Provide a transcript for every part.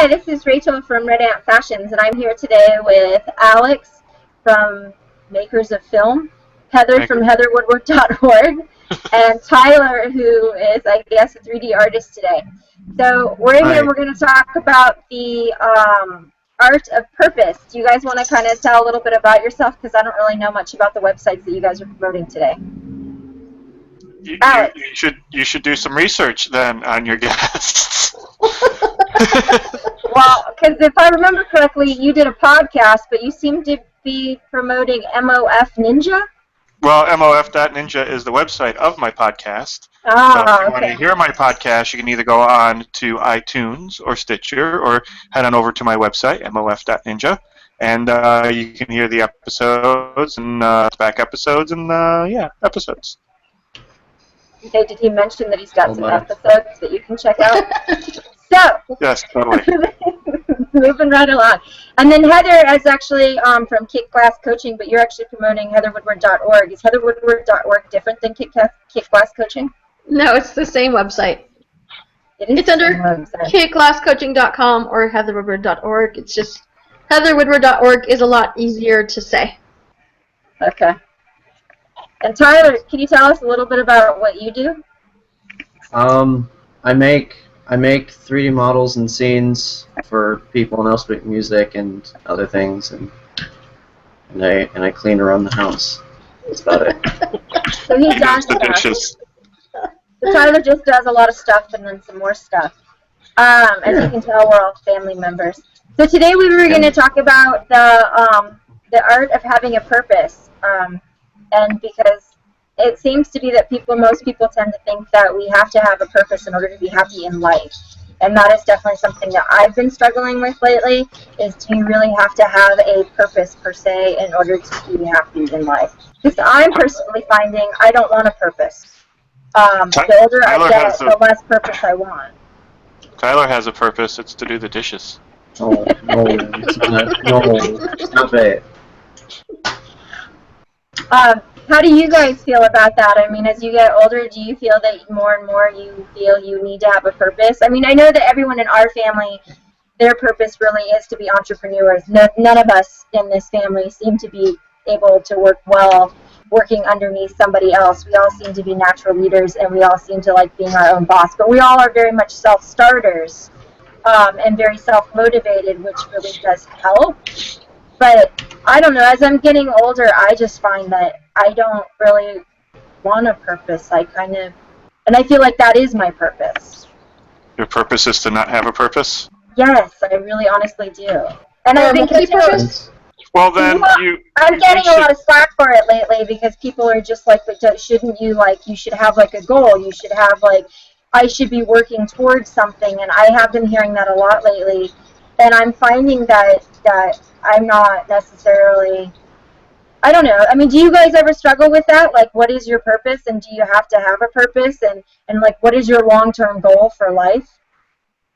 Hi, this is Rachel from Red Ant Fashions, and I'm here today with Alex from Makers of Film, Heather from heatherwoodward.org, and Tyler, who is, I guess, a 3D artist today. So we're here, we're going to talk about the art of purpose. Do you guys want to kind of tell a little bit about yourself? Because I don't really know much about the websites that you guys are promoting today. You should do some research then on your guests. Well, because if I remember correctly, you did a podcast, but you seem to be promoting MOF Ninja? Well, MOF.Ninja is the website of my podcast. So if you want to hear my podcast, you can either go on to iTunes or Stitcher or head on over to my website, MOF.Ninja, and you can hear the episodes and back episodes and, episodes. Okay, did he mention that he's got some episodes that you can check out? So, yes, totally. Moving right along. And then Heather is actually from Kick Glass Coaching, but you're actually promoting heatherwoodward.org. Is heatherwoodward.org different than Kick Glass Coaching? No, it's the same website. It's under kickglasscoaching.com or heatherwoodward.org. It's just heatherwoodward.org is a lot easier to say. Okay. And Tyler, can you tell us a little bit about what you do? I make 3D models and scenes for people and else make music and other things, and I clean around the house. That's about it. So he does the dishes. So Tyler just does a lot of stuff and then some more stuff. As you can tell, we're all family members. So today we were going to talk about the art of having a purpose. And because it seems to be that most people tend to think that we have to have a purpose in order to be happy in life. And that is definitely something that I've been struggling with lately, is do you really have to have a purpose per se in order to be happy in life? Because I'm personally finding I don't want a purpose. The older I get, the less purpose I want. Tyler has a purpose. It's to do the dishes. Oh, no, stop it. How do you guys feel about that? I mean, as you get older, do you feel that more and more you feel you need to have a purpose? I mean, I know that everyone in our family, their purpose really is to be entrepreneurs. None of us in this family seem to be able to work well working underneath somebody else. We all seem to be natural leaders, and we all seem to like being our own boss. But we all are very much self-starters and very self-motivated, which really does help. But I don't know, as I'm getting older, I just find that I don't really want a purpose. And I feel like that is my purpose. Your purpose is to not have a purpose? Yes, I really honestly do. And I think it's well, then I'm getting a lot of slack for it lately because people are just like, but shouldn't you, you should have a goal. You should have I should be working towards something. And I have been hearing that a lot lately. And I'm finding that I'm not necessarily, I don't know. I mean, do you guys ever struggle with that? What is your purpose, and do you have to have a purpose, and what is your long-term goal for life?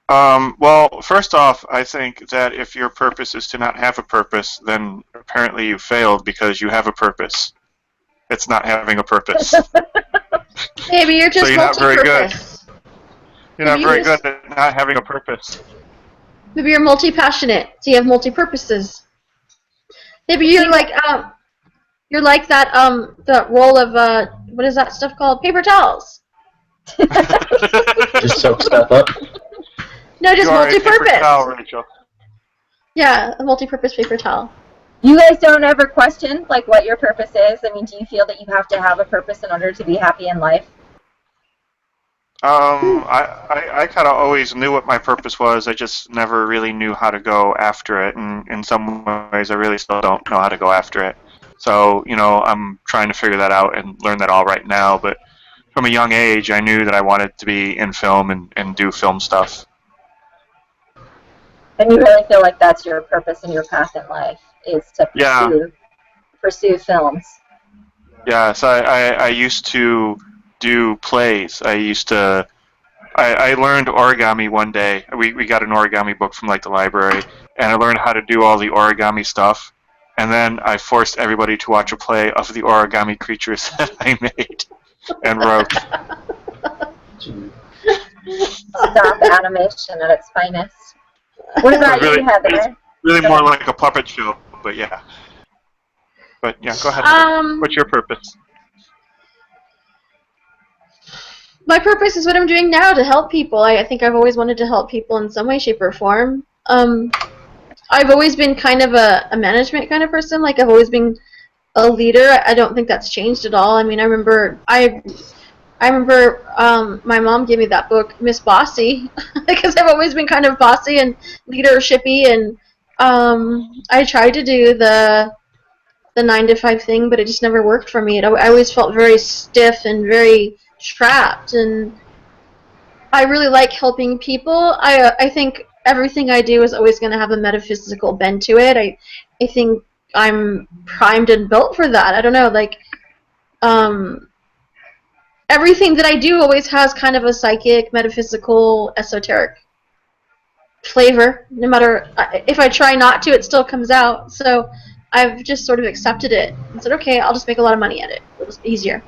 Well, first off, I think that if your purpose is to not have a purpose, then apparently you failed because you have a purpose. It's not having a purpose. Maybe you're just multi-purpose. You're not very good at not having a purpose. Maybe you're multi-passionate, so you have multi-purposes. Maybe you're like that the roll of what is that stuff called? Paper towels. Just soak stuff up. No, just multi-purpose. Paper towel, Rachel. Yeah, a multi-purpose paper towel. You guys don't ever question what your purpose is? I mean, do you feel that you have to have a purpose in order to be happy in life? I kind of always knew what my purpose was. I just never really knew how to go after it, and in some ways I really still don't know how to go after it. So, I'm trying to figure that out and learn that all right now, but from a young age I knew that I wanted to be in film and do film stuff. And you really feel like that's your purpose and your path in life, is to pursue films? Yeah, so I used to do plays. I learned origami one day. We got an origami book from the library, and I learned how to do all the origami stuff. And then I forced everybody to watch a play of the origami creatures that I made and wrote. Stop animation at its finest. What about really, you, Heather? really more like a puppet show, but yeah. But yeah, go ahead. What's your purpose? My purpose is what I'm doing now, to help people. I think I've always wanted to help people in some way, shape, or form. I've always been kind of a management kind of person. Like, I've always been a leader. I don't think that's changed at all. I mean, I remember my mom gave me that book, Miss Bossy, because I've always been kind of bossy and leadershipy, and I tried to do the 9 to 5 thing, but it just never worked for me. I always felt very stiff and very trapped, and I really like helping people. I think everything I do is always going to have a metaphysical bend to it. I think I'm primed and built for that. I don't know, like, everything that I do always has kind of a psychic, metaphysical, esoteric flavor. No matter, if I try not to, it still comes out. So I've just sort of accepted it and said, okay, I'll just make a lot of money at it. It's easier.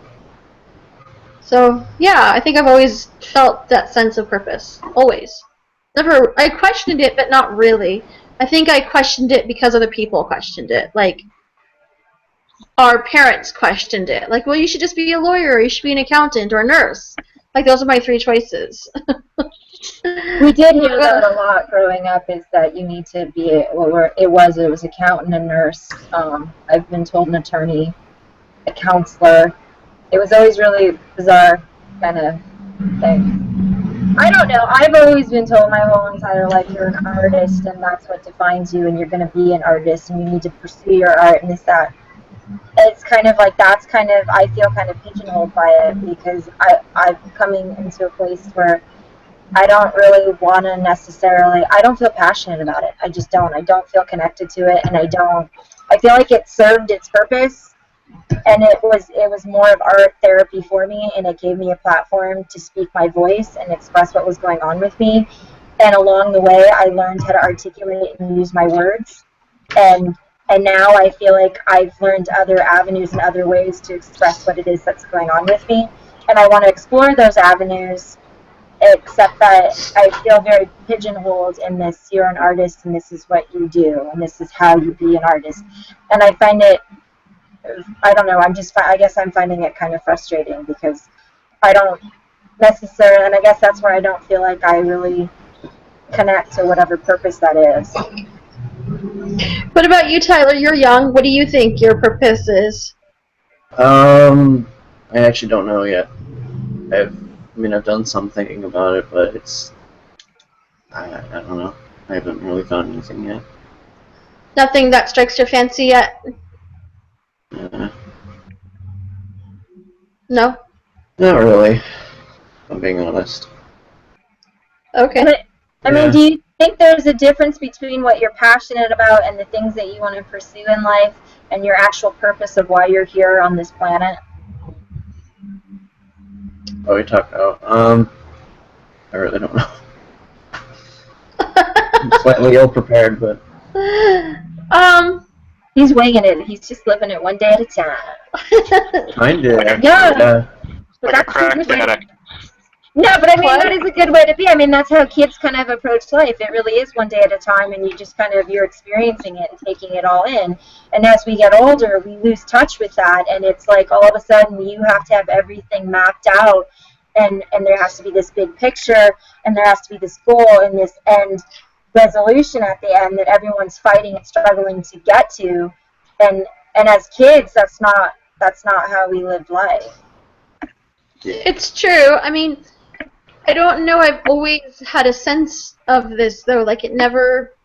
So yeah, I think I've always felt that sense of purpose. Always. Never. I questioned it, but not really. I think I questioned it because other people questioned it. Like, our parents questioned it. Like, well, you should just be a lawyer, or you should be an accountant, or a nurse. Like, those are my 3 choices. We did hear that a lot growing up, is that you need to be, it was accountant and nurse. I've been told an attorney, a counselor. It was always really bizarre kind of thing. I don't know. I've always been told my whole entire life you're an artist, and that's what defines you, and you're going to be an artist, and you need to pursue your art, and this, that. It's kind of like, that's kind of, I feel kind of pigeonholed by it, because I'm coming into a place where I don't really want to necessarily, I don't feel passionate about it. I just don't. I don't feel connected to it, and I feel like it served its purpose, and it was more of art therapy for me, and it gave me a platform to speak my voice and express what was going on with me. And along the way, I learned how to articulate and use my words, and now I feel like I've learned other avenues and other ways to express what it is that's going on with me, and I want to explore those avenues, except that I feel very pigeonholed in this, you're an artist and this is what you do and this is how you be an artist. And I find it, I don't know, I guess I'm finding it kind of frustrating, because I don't necessarily, and I guess that's where I don't feel like I really connect to whatever purpose that is. What about you, Tyler? You're young. What do you think your purpose is? I actually don't know yet. I've done some thinking about it, but it's, I don't know. I haven't really found anything yet. Nothing that strikes your fancy yet? No? Not really, if I'm being honest. Okay. But, I mean, do you think there's a difference between what you're passionate about and the things that you want to pursue in life, and your actual purpose of why you're here on this planet? Oh, we talked about, I really don't know. I'm slightly ill-prepared, but... He's winging it. He's just living it one day at a time. Kinda. Yeah. Like a crack addict. No, but I mean, that is a good way to be. I mean, that's how kids kind of approach life. It really is one day at a time, and you just kind of, you're experiencing it and taking it all in. And as we get older, we lose touch with that, and it's like all of a sudden you have to have everything mapped out, and there has to be this big picture, and there has to be this goal and this end resolution at the end that everyone's fighting and struggling to get to. And as kids, that's not how we lived life. It's true. I mean, I don't know. I've always had a sense of this, though. Like, it never...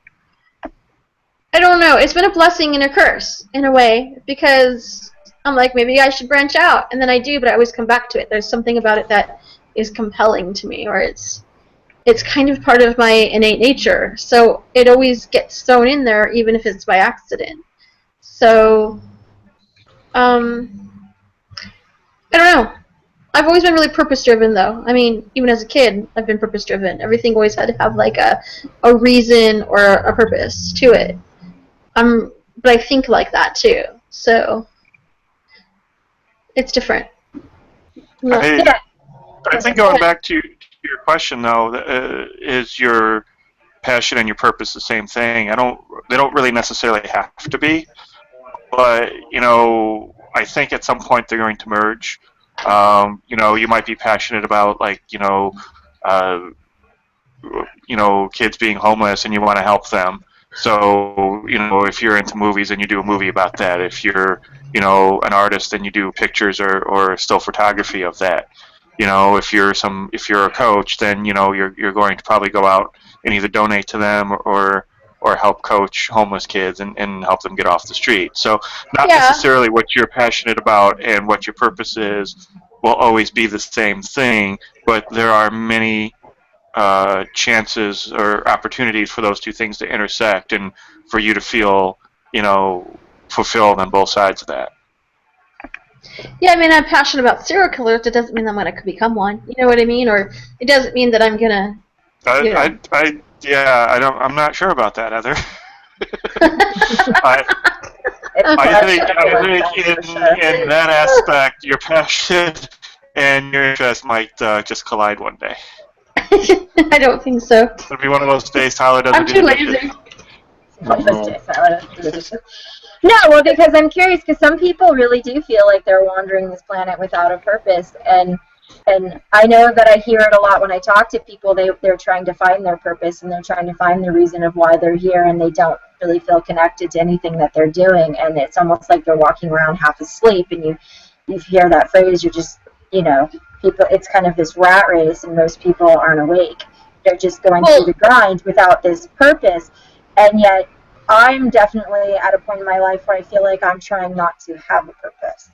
I don't know. It's been a blessing and a curse, in a way, because I'm like, maybe I should branch out. And then I do, but I always come back to it. There's something about it that is compelling to me, or it's kind of part of my innate nature. So it always gets thrown in there, even if it's by accident. So, I don't know. I've always been really purpose-driven, though. I mean, even as a kid, I've been purpose-driven. Everything always had to have, like, a reason or a purpose to it. But I think like that, too. So, it's different. I think going back to your question, though, is your passion and your purpose the same thing. They don't really necessarily have to be, but I think at some point they're going to merge. You might be passionate about kids being homeless and you want to help them. So, if you're into movies and you do a movie about that, if you're, an artist and you do pictures or still photography of that. If you're a coach, then you're going to probably go out and either donate to them or help coach homeless kids and help them get off the street. So not necessarily what you're passionate about and what your purpose is will always be the same thing, but there are many chances or opportunities for those two things to intersect and for you to feel, fulfilled on both sides of that. Yeah, I mean, I'm passionate about serial killers. It doesn't mean I'm going to become one. You know what I mean? Or it doesn't mean that I'm going to... I'm not sure about that, Heather. I think in that aspect, your passion and your interest might just collide one day. I don't think so. It'll be one of those days Tyler doesn't I'm too lazy. No, well, because I'm curious, because some people really do feel like they're wandering this planet without a purpose, and I know that I hear it a lot when I talk to people. They're trying to find their purpose, and they're trying to find the reason of why they're here, and they don't really feel connected to anything that they're doing, and it's almost like they're walking around half asleep, and you hear that phrase, you're just, people, it's kind of this rat race, and most people aren't awake. They're just going through the grind without this purpose, and yet I'm definitely at a point in my life where I feel like I'm trying not to have a purpose.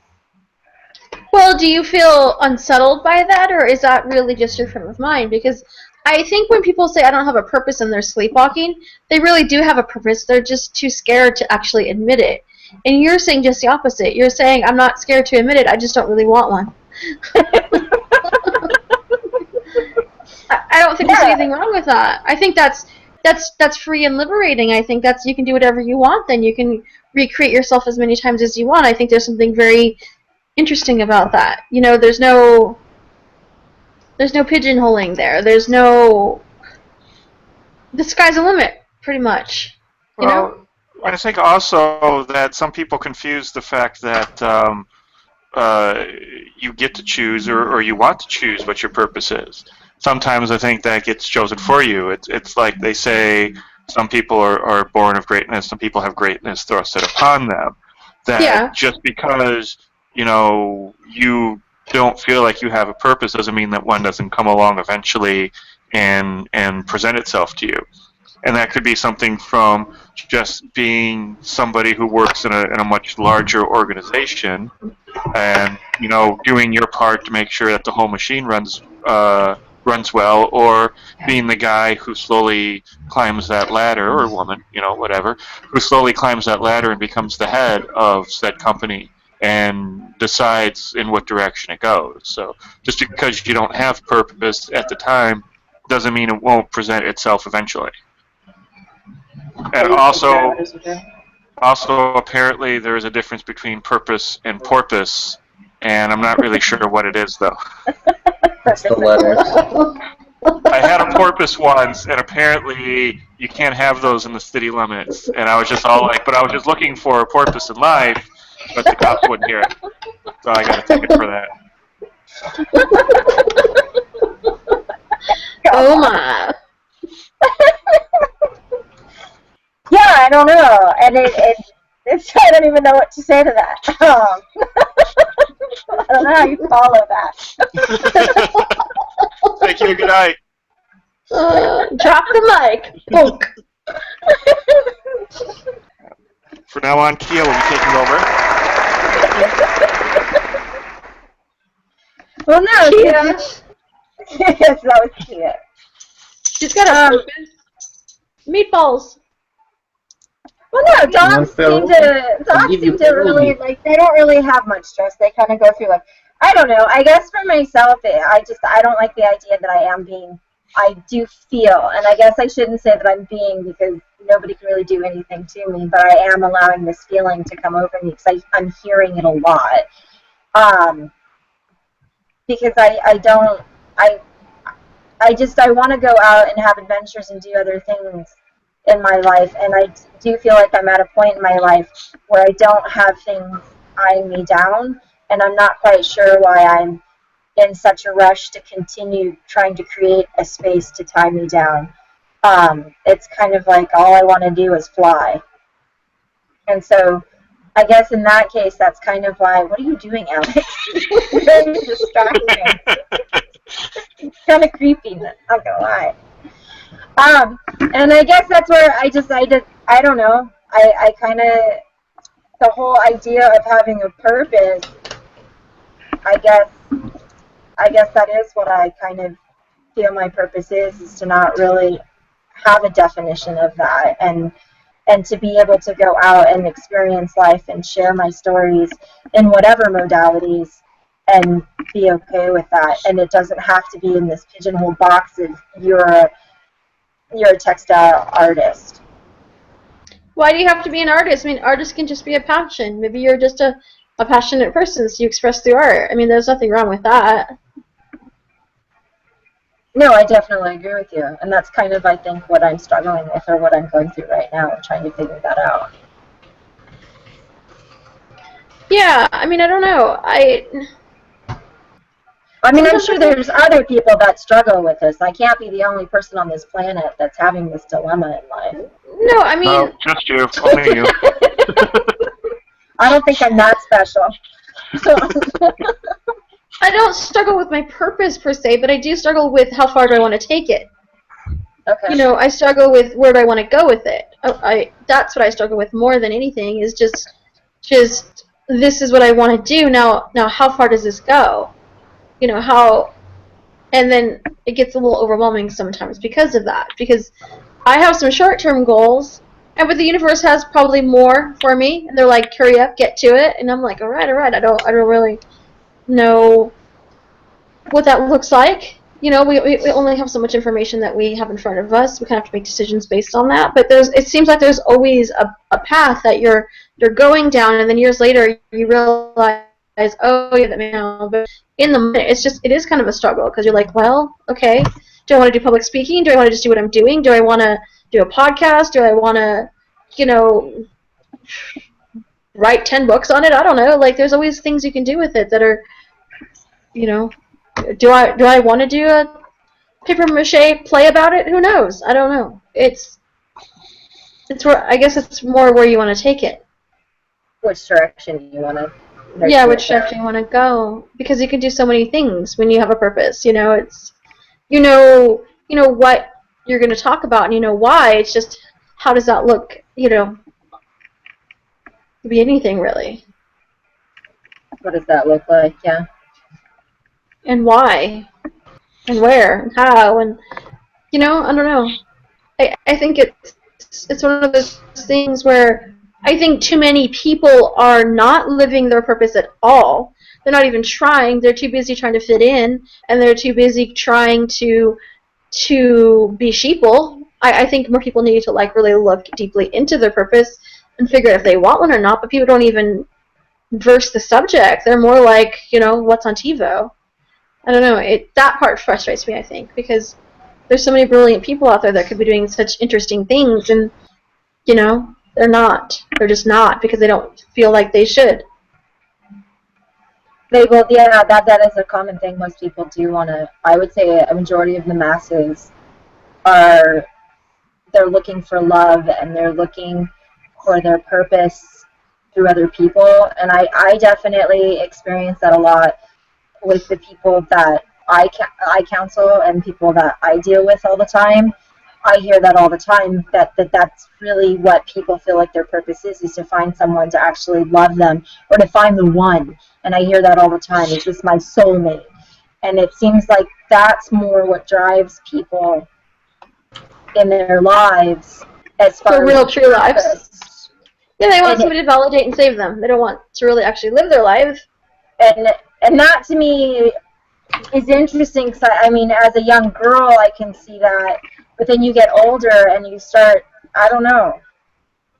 Well, do you feel unsettled by that, or is that really just your frame of mind? Because I think when people say I don't have a purpose and they're sleepwalking, they really do have a purpose. They're just too scared to actually admit it. And you're saying just the opposite. You're saying I'm not scared to admit it, I just don't really want one. I don't think there's anything wrong with that. I think that's free and liberating. I think you can do whatever you want. Then you can recreate yourself as many times as you want. I think there's something very interesting about that. There's no pigeonholing there. There's no... The sky's the limit, pretty much. Well, I think also that some people confuse the fact that you get to choose or you want to choose what your purpose is. Sometimes I think that gets chosen for you. It's like they say some people are born of greatness, some people have greatness thrusted upon them. That just because, you don't feel like you have a purpose doesn't mean that one doesn't come along eventually and present itself to you. And that could be something from just being somebody who works in a much larger organization and, doing your part to make sure that the whole machine runs well, or being the guy who slowly climbs that ladder, or woman, whatever, who slowly climbs that ladder and becomes the head of said company and decides in what direction it goes. So just because you don't have purpose at the time doesn't mean it won't present itself eventually. And also apparently there is a difference between purpose and porpoise, and I'm not really sure what it is though. It's the letters. I had a porpoise once, and apparently you can't have those in the city limits. And I was just all like, but I was just looking for a porpoise in life, but the cops wouldn't hear it. So I got a ticket for that. Oh my. Yeah, I don't know, and it's I don't even know what to say to that. I don't know how you follow that. Thank you. Good night. Drop the mic. Bonk. From now on, Kia will be taking over. Well, no, Kia. Yes, that was Kia. She's got a purpose. Meatballs. Well, no, dogs seem to really, they don't really have much stress. They kind of go through, I don't know. I guess for myself, I don't like the idea that I do feel, and I guess I shouldn't say that I'm being because nobody can really do anything to me, but I am allowing this feeling to come over me because I'm hearing it a lot. Because I I want to go out and have adventures and do other things in my life, and I do feel like I'm at a point in my life where I don't have things eyeing me down, and I'm not quite sure why I'm in such a rush to continue trying to create a space to tie me down. It's kind of like all I want to do is fly. And so I guess in that case, that's kind of why, what are you doing, Alex? Very distracting. It's kind of creepy, I'm not going to lie. And I guess that's where I don't know. I kind of, the whole idea of having a purpose, I guess that is what I kind of feel my purpose is to not really have a definition of that, and to be able to go out and experience life and share my stories in whatever modalities and be okay with that. And it doesn't have to be in this pigeonhole box of you're a textile artist. Why do you have to be an artist? I mean, artists can just be a passion. Maybe you're just a passionate person, so you express through art. I mean, there's nothing wrong with that. No, I definitely agree with you. And that's kind of, I think, what I'm struggling with, or what I'm going through right now. I'm trying to figure that out. Yeah, I mean, I don't know. I'm sure there's other people that struggle with this. I can't be the only person on this planet that's having this dilemma in life. No, I mean... No, just you. Only you. I don't think I'm that special. So I don't struggle with my purpose, per se, but I do struggle with how far do I want to take it. Okay. You know, I struggle with where do I want to go with it. That's what I struggle with more than anything, is just this is what I want to do. Now how far does this go? You know, how... And then it gets a little overwhelming sometimes because of that. Because I have some short-term goals, but the universe has probably more for me. And they're like, hurry up, get to it. And I'm like, all right. I don't really know what that looks like. You know, we only have so much information that we have in front of us. We kind of have to make decisions based on that. But it seems like there's always a path that you're going down, and then years later you realize, oh yeah, that may now. But in the moment, it is kind of a struggle, because you're like, well, okay, do I want to do public speaking? Do I want to just do what I'm doing? Do I want to do a podcast? Do I want to, you know, write 10 books on it? I don't know. Like, there's always things you can do with it that are, you know, do I want to do a paper mache play about it? Who knows? I don't know. It's where, I guess it's more where you want to take it. Which direction you want to? Yeah, which direction you want to go, because you can do so many things when you have a purpose. You know, it's you know what you're going to talk about, and you know why. It's just, how does that look? You know, it could be anything really. What does that look like? Yeah. And why, and where, and how, and you know, I don't know. I think it's one of those things where I think too many people are not living their purpose at all. They're not even trying. They're too busy trying to fit in, and they're too busy trying to be sheeple. I think more people need to like really look deeply into their purpose and figure out if they want one or not. But people don't even verse the subject. They're more like, you know, what's on TiVo. I don't know. That part frustrates me, I think, because there's so many brilliant people out there that could be doing such interesting things, and you know, they're not. They're just not, because they don't feel like they should. Yeah, that is a common thing. Most people do want to. I would say a majority of the masses they're looking for love, and they're looking for their purpose through other people, and I definitely experience that a lot with the people that I counsel and people that I deal with all the time. I hear that all the time, that's really what people feel like their purpose is to find someone to actually love them, or to find the one. And I hear that all the time. Is this my soulmate? And it seems like that's more what drives people in their lives as far For real, as true lives. purpose. Yeah, they want somebody to validate and save them. They don't want to really actually live their life. And that to me is interesting, because I mean, as a young girl, I can see that, but then you get older and you start, I don't know,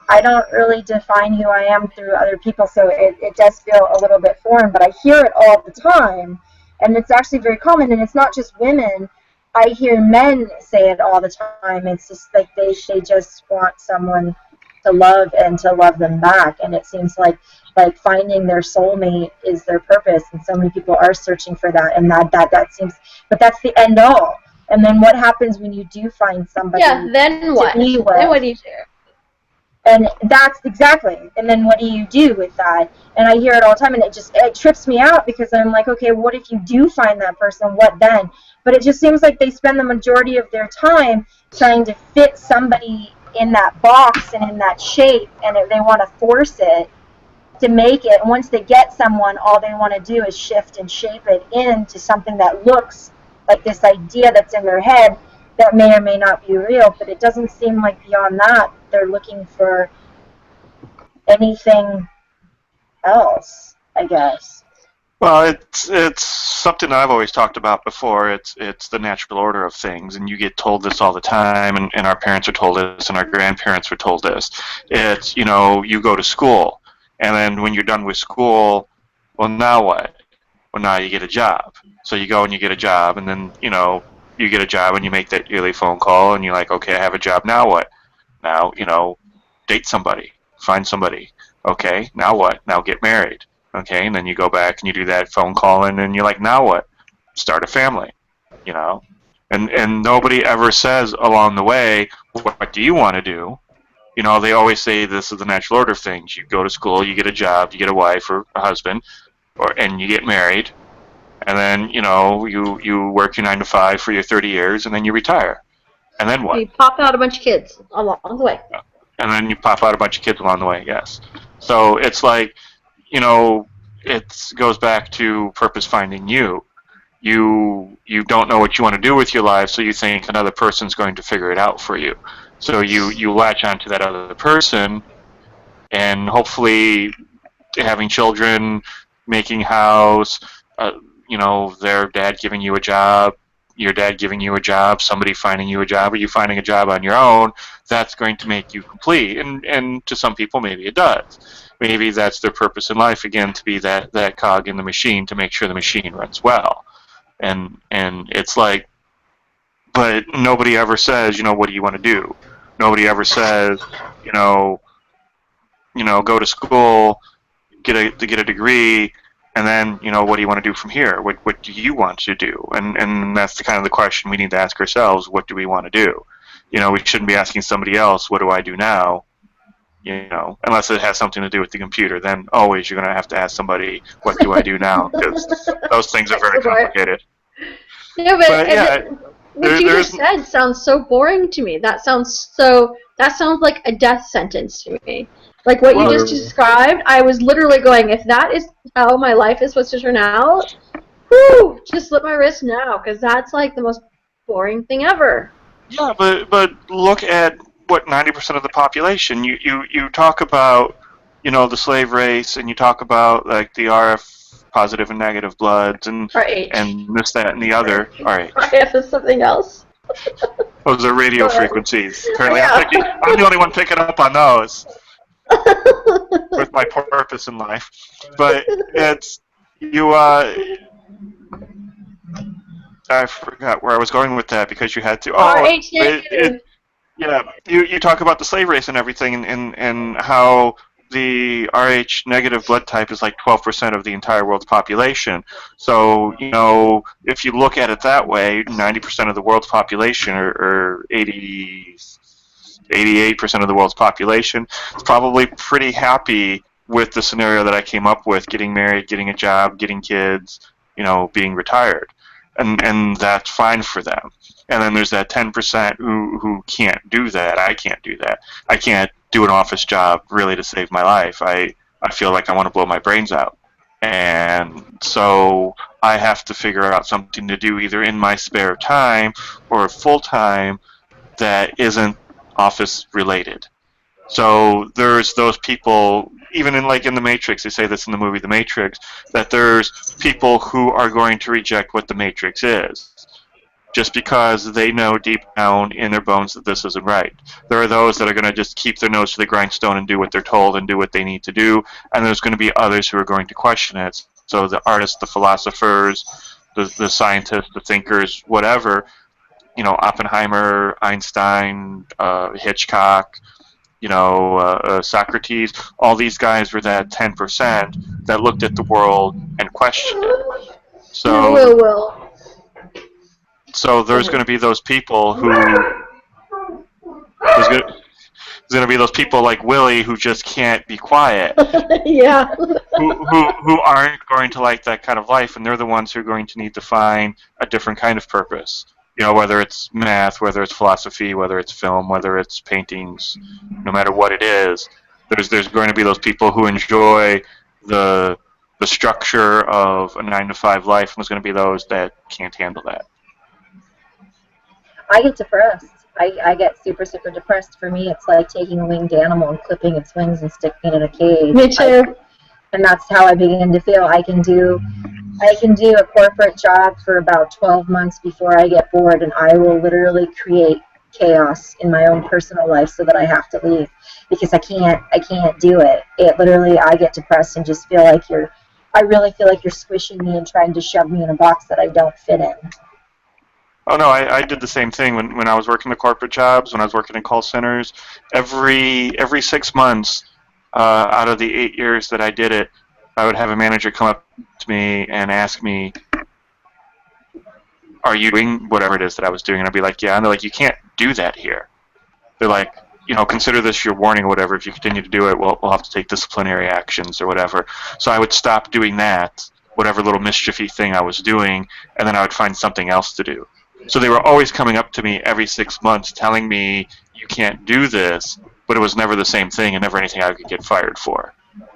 I don't really define who I am through other people, so it does feel a little bit foreign, but I hear it all the time, and it's actually very common, and it's not just women, I hear men say it all the time. It's just like they just want someone to love and to love them back. And it seems like finding their soulmate is their purpose. And so many people are searching for that. And that seems, but that's the end all. And then what happens when you do find somebody? Yeah, then what? To be with? Then what do you do? And that's exactly. And then what do you do with that? And I hear it all the time, and it trips me out because I'm like, okay, what if you do find that person? What then? But it just seems like they spend the majority of their time trying to fit somebody in that box and in that shape, and they want to force it to make it. And once they get someone, all they want to do is shift and shape it into something that looks like this idea that's in their head that may or may not be real. But it doesn't seem like beyond that they're looking for anything else, I guess. Well, it's something I've always talked about before. It's the natural order of things, and you get told this all the time, and our parents are told this, and our grandparents were told this. It's, you know, you go to school, and then when you're done with school, well, now what? Well, now you get a job. So you go and you get a job, and then, you know, you get a job and you make that yearly phone call, and you're like, okay, I have a job, now what? Now, you know, date somebody, find somebody. Okay, now what? Now get married. Okay, and then you go back and you do that phone call, and then you're like, now what? Start a family, you know? And nobody ever says along the way, what do you want to do? You know, they always say this is the natural order of things. You go to school, you get a job, you get a wife or a husband, and you get married, and then, you know, you work your 9 to 5 for your 30 years, and then you retire. And then what? You pop out a bunch of kids along the way. And then you pop out a bunch of kids along the way, yes. So it's like, you know, it goes back to purpose finding you. You don't know what you want to do with your life, so you think another person's going to figure it out for you. So you latch onto that other person, and hopefully having children, making house, you know, their dad giving you a job, your dad giving you a job, somebody finding you a job, or you finding a job on your own, that's going to make you complete. And to some people, maybe it does. Maybe that's their purpose in life, again, to be that cog in the machine, to make sure the machine runs well. And it's like, but nobody ever says, you know, what do you want to do? Nobody ever says, you know, go to school, get a degree, and then, you know, what do you want to do from here? What do you want to do? And that's the kind of the question we need to ask ourselves. What do we want to do? You know, we shouldn't be asking somebody else, what do I do now? You know, unless it has something to do with the computer, then always you're going to have to ask somebody, what do I do now? Because those things are very complicated. Yeah, but yeah, what you just said sounds so boring to me. That sounds like a death sentence to me. Like what you just described, I was literally going, if that is how my life is supposed to turn out, whoo, just slit my wrist now, because that's like the most boring thing ever. Yeah, but look at what 90% of the population. You talk about, you know, the slave race, and you talk about like the RF positive and negative bloods, and this, that, and the other. RF is something else. Those are radio frequencies. Apparently, yeah. I'm the only one picking up on those. With my purpose in life, but it's you. I forgot where I was going with that because you had to. Yeah, you talk about the slave race and everything, and how the Rh negative blood type is like 12% of the entire world's population. So, you know, if you look at it that way, 90% of the world's population, or 88% of the world's population, is probably pretty happy with the scenario that I came up with: getting married, getting a job, getting kids, you know, being retired, and that's fine for them. And then there's that 10% who can't do that. I can't do that. I can't do an office job really to save my life. I feel like I want to blow my brains out. And so I have to figure out something to do either in my spare time or full time that isn't office related. So there's those people, even in the Matrix, they say this in the movie The Matrix, that there's people who are going to reject what the Matrix is, just because they know deep down in their bones that this isn't right. There are those that are going to just keep their nose to the grindstone and do what they're told and do what they need to do, and there's going to be others who are going to question it. So the artists, the philosophers, the scientists, the thinkers, whatever, Oppenheimer, Einstein, Hitchcock, Socrates. All these guys were that 10% that looked at the world and questioned it. Will. So there's going to be those people who there's going to be those people like Willie who just can't be quiet. Yeah. who aren't going to like that kind of life, and they're the ones who are going to need to find a different kind of purpose. Whether it's math, whether it's philosophy, whether it's film, whether it's paintings, no matter what it is, there's going to be those people who enjoy the structure of a 9-to-5 life, and there's going to be those that can't handle that. I get depressed. I get super, super depressed. For me, it's like taking a winged animal and clipping its wings and sticking it in a cage. Me too. And that's how I begin to feel. I can do a corporate job for about 12 months before I get bored, and I will literally create chaos in my own personal life so that I have to leave because I can't do it. It literally, I get depressed and just feel like I really feel like you're squishing me and trying to shove me in a box that I don't fit in. Oh no, I did the same thing when I was working the corporate jobs, when I was working in call centers. Every 6 months, out of the 8 years that I did it, I would have a manager come up to me and ask me, "Are you doing whatever it is that I was doing?" And I'd be like, "Yeah." And they're like, "You can't do that here." They're like, "Consider this your warning or whatever. If you continue to do it, we'll have to take disciplinary actions or whatever." So I would stop doing that, whatever little mischiefy thing I was doing, and then I would find something else to do. So they were always coming up to me every 6 months telling me, "You can't do this," but it was never the same thing and never anything I could get fired for.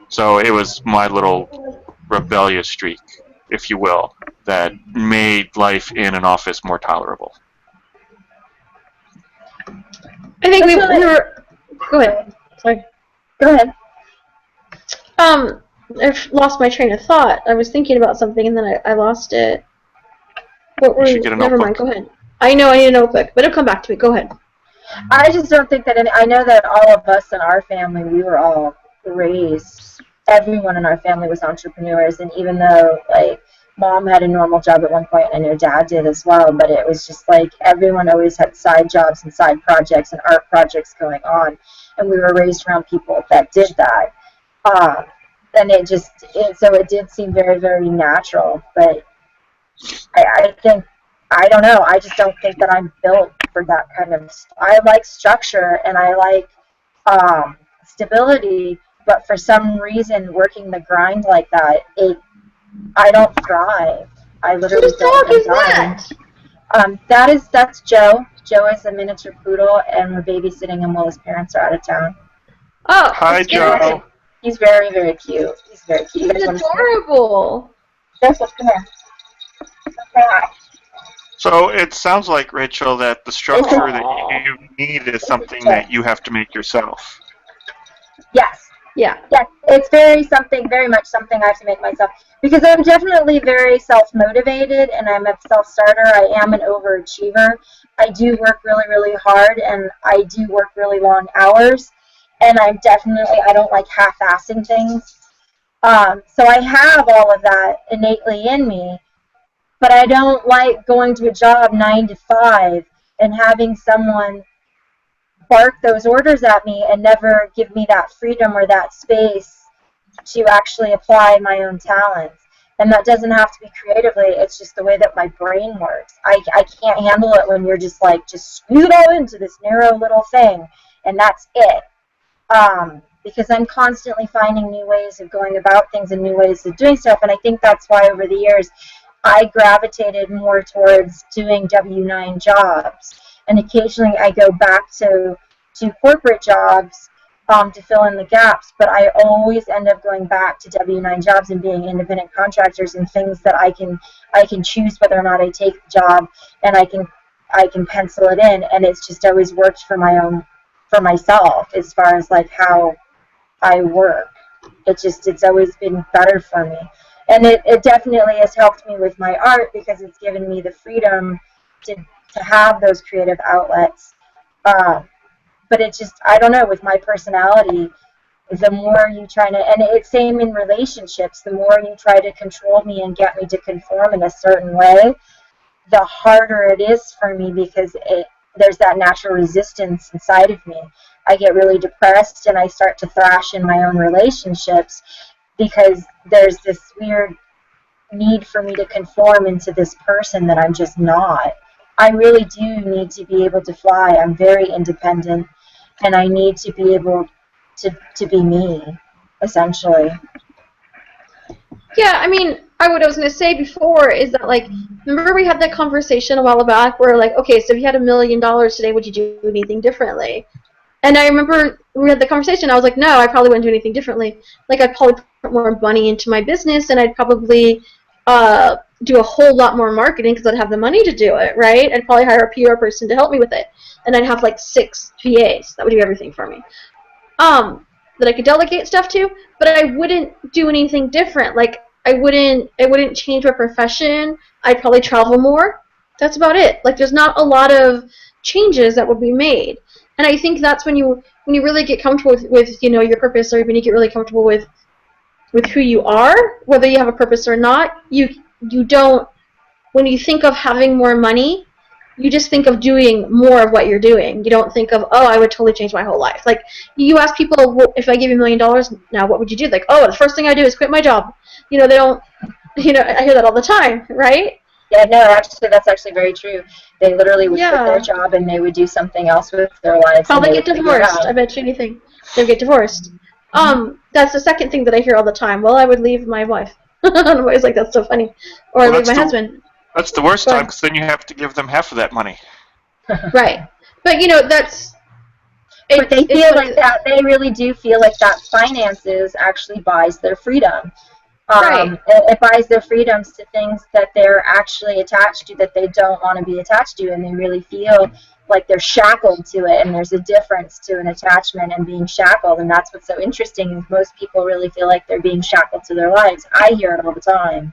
So it was my little rebellious streak, if you will, that made life in an office more tolerable. I think we were... Go ahead. Sorry. Go ahead. I've lost my train of thought. I was thinking about something and then I lost it. What were You should get a Never notebook. mind, go ahead. I know I need a notebook, but it'll come back to me. Go ahead. I just don't think that I know that all of us in our family, we were all raised, everyone in our family was entrepreneurs, and even though, like, Mom had a normal job at one point, and I know Dad did as well, but it was just like everyone always had side jobs and side projects and art projects going on, and we were raised around people that did that. And so it did seem very, very natural, but I think, I don't know, I just don't think that I'm built for that kind of I like structure and I like stability, but for some reason working the grind like that, I don't thrive. I literally Whose dog is that? That's Joe. Joe is a miniature poodle, and we're babysitting him while his parents are out of town. Oh, Hi, Joe. He's very, very cute. He's very cute. He's adorable. Joseph, come here. Hi. So it sounds like, Rachel, that the structure that you need is something that you have to make yourself. Yes. Yeah. Yes, it's very much something I have to make myself, because I'm definitely very self-motivated, and I'm a self-starter. I am an overachiever. I do work really, really hard, and I do work really long hours, and I don't like half-assing things. So I have all of that innately in me, but I don't like going to a job 9 to 5 and having someone bark those orders at me and never give me that freedom or that space to actually apply my own talents. And that doesn't have to be creatively, it's just the way that my brain works. I can't handle it when you're just squeeze it all into this narrow little thing and that's it. Because I'm constantly finding new ways of going about things and new ways of doing stuff, and I think that's why over the years I gravitated more towards doing W-9 jobs. And occasionally I go back to corporate jobs to fill in the gaps, but I always end up going back to W-9 jobs and being independent contractors and things that I can choose whether or not I take the job, and I can pencil it in, and it's just always worked for myself as far as like how I work. It's always been better for me. And it definitely has helped me with my art because it's given me the freedom to have those creative outlets. But it's just, I don't know, with my personality, the more you try to, and it's same in relationships, the more you try to control me and get me to conform in a certain way, the harder it is for me, because there's that natural resistance inside of me. I get really depressed and I start to thrash in my own relationships because there's this weird need for me to conform into this person that I'm just not. I really do need to be able to fly. I'm very independent, and I need to be able to be me, essentially. Yeah, I mean, what I was going to say before is that, like, remember we had that conversation a while back where, like, okay, so if you had $1 million today, would you do anything differently? And I remember we had the conversation. I was like, no, I probably wouldn't do anything differently. Like, I'd probably put more money into my business, and I'd probably do a whole lot more marketing because I'd have the money to do it, right? I'd probably hire a PR person to help me with it, and I'd have like 6 VAs that would do everything for me. That I could delegate stuff to, but I wouldn't do anything different. Like, it wouldn't change my profession. I'd probably travel more. That's about it. Like, there's not a lot of changes that would be made. And I think that's when you really get comfortable with you know, your purpose, or when you get really comfortable with who you are, whether you have a purpose or not. You don't, when you think of having more money, you just think of doing more of what you're doing. You don't think of, oh, I would totally change my whole life. Like, you ask people, well, if I give you $1 million now, what would you do? Like, oh, the first thing I do is quit my job. You know, they don't, you know, I hear that all the time, right? Yeah, no, actually, that's actually very true. They literally would quit their job and they would do something else with their lives. Probably get divorced. I bet you anything. They'll get divorced. That's the second thing that I hear all the time. Well, I would leave my wife. I'm always like, that's so funny. Or I leave my husband. That's the worst time, because then you have to give them half of that money. Right. But, you know, that's... But they feel like that. They really do feel like that finances actually buys their freedom. Right. It buys their freedoms to things that they're actually attached to that they don't want to be attached to, and they really feel like they're shackled to it, and there's a difference to an attachment and being shackled, and that's what's so interesting is most people really feel like they're being shackled to their lives. I hear it all the time.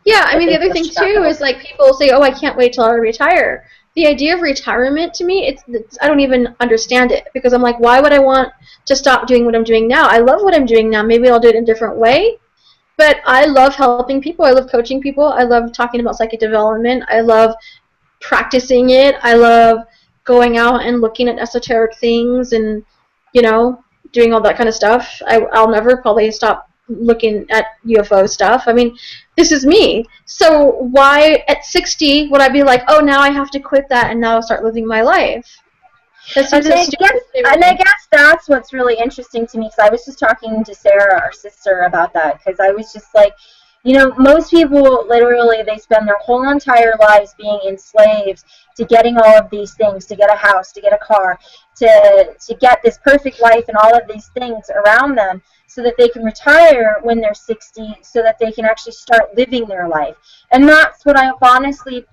Yeah, I mean, the other thing, too, is, like, people say, oh, I can't wait till I retire. The idea of retirement, to me, it's I don't even understand it, because I'm like, why would I want to stop doing what I'm doing now? I love what I'm doing now. Maybe I'll do it in a different way, but I love helping people. I love coaching people. I love talking about psychic development. I love practicing it. I love going out and looking at esoteric things and, you know, doing all that kind of stuff. I'll never probably stop looking at UFO stuff. I mean, this is me. So why at 60 would I be like, oh, now I have to quit that and now I'll start living my life? And I guess that's what's really interesting to me, because I was just talking to Sarah, our sister, about that, because I was just like, you know, most people literally, they spend their whole entire lives being enslaved to getting all of these things, to get a house, to get a car, to get this perfect life and all of these things around them so that they can retire when they're 60 so that they can actually start living their life. And that's what I've honestly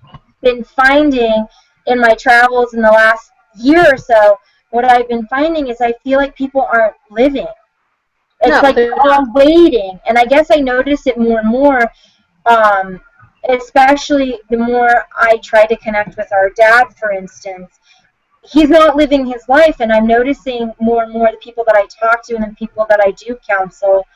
been finding in my travels in the last year or so. What I've been finding is I feel like people aren't living. It's like they're all waiting, and I guess I notice it more and more, especially the more I try to connect with our dad, for instance. He's not living his life, and I'm noticing more and more the people that I talk to and the people that I do counsel,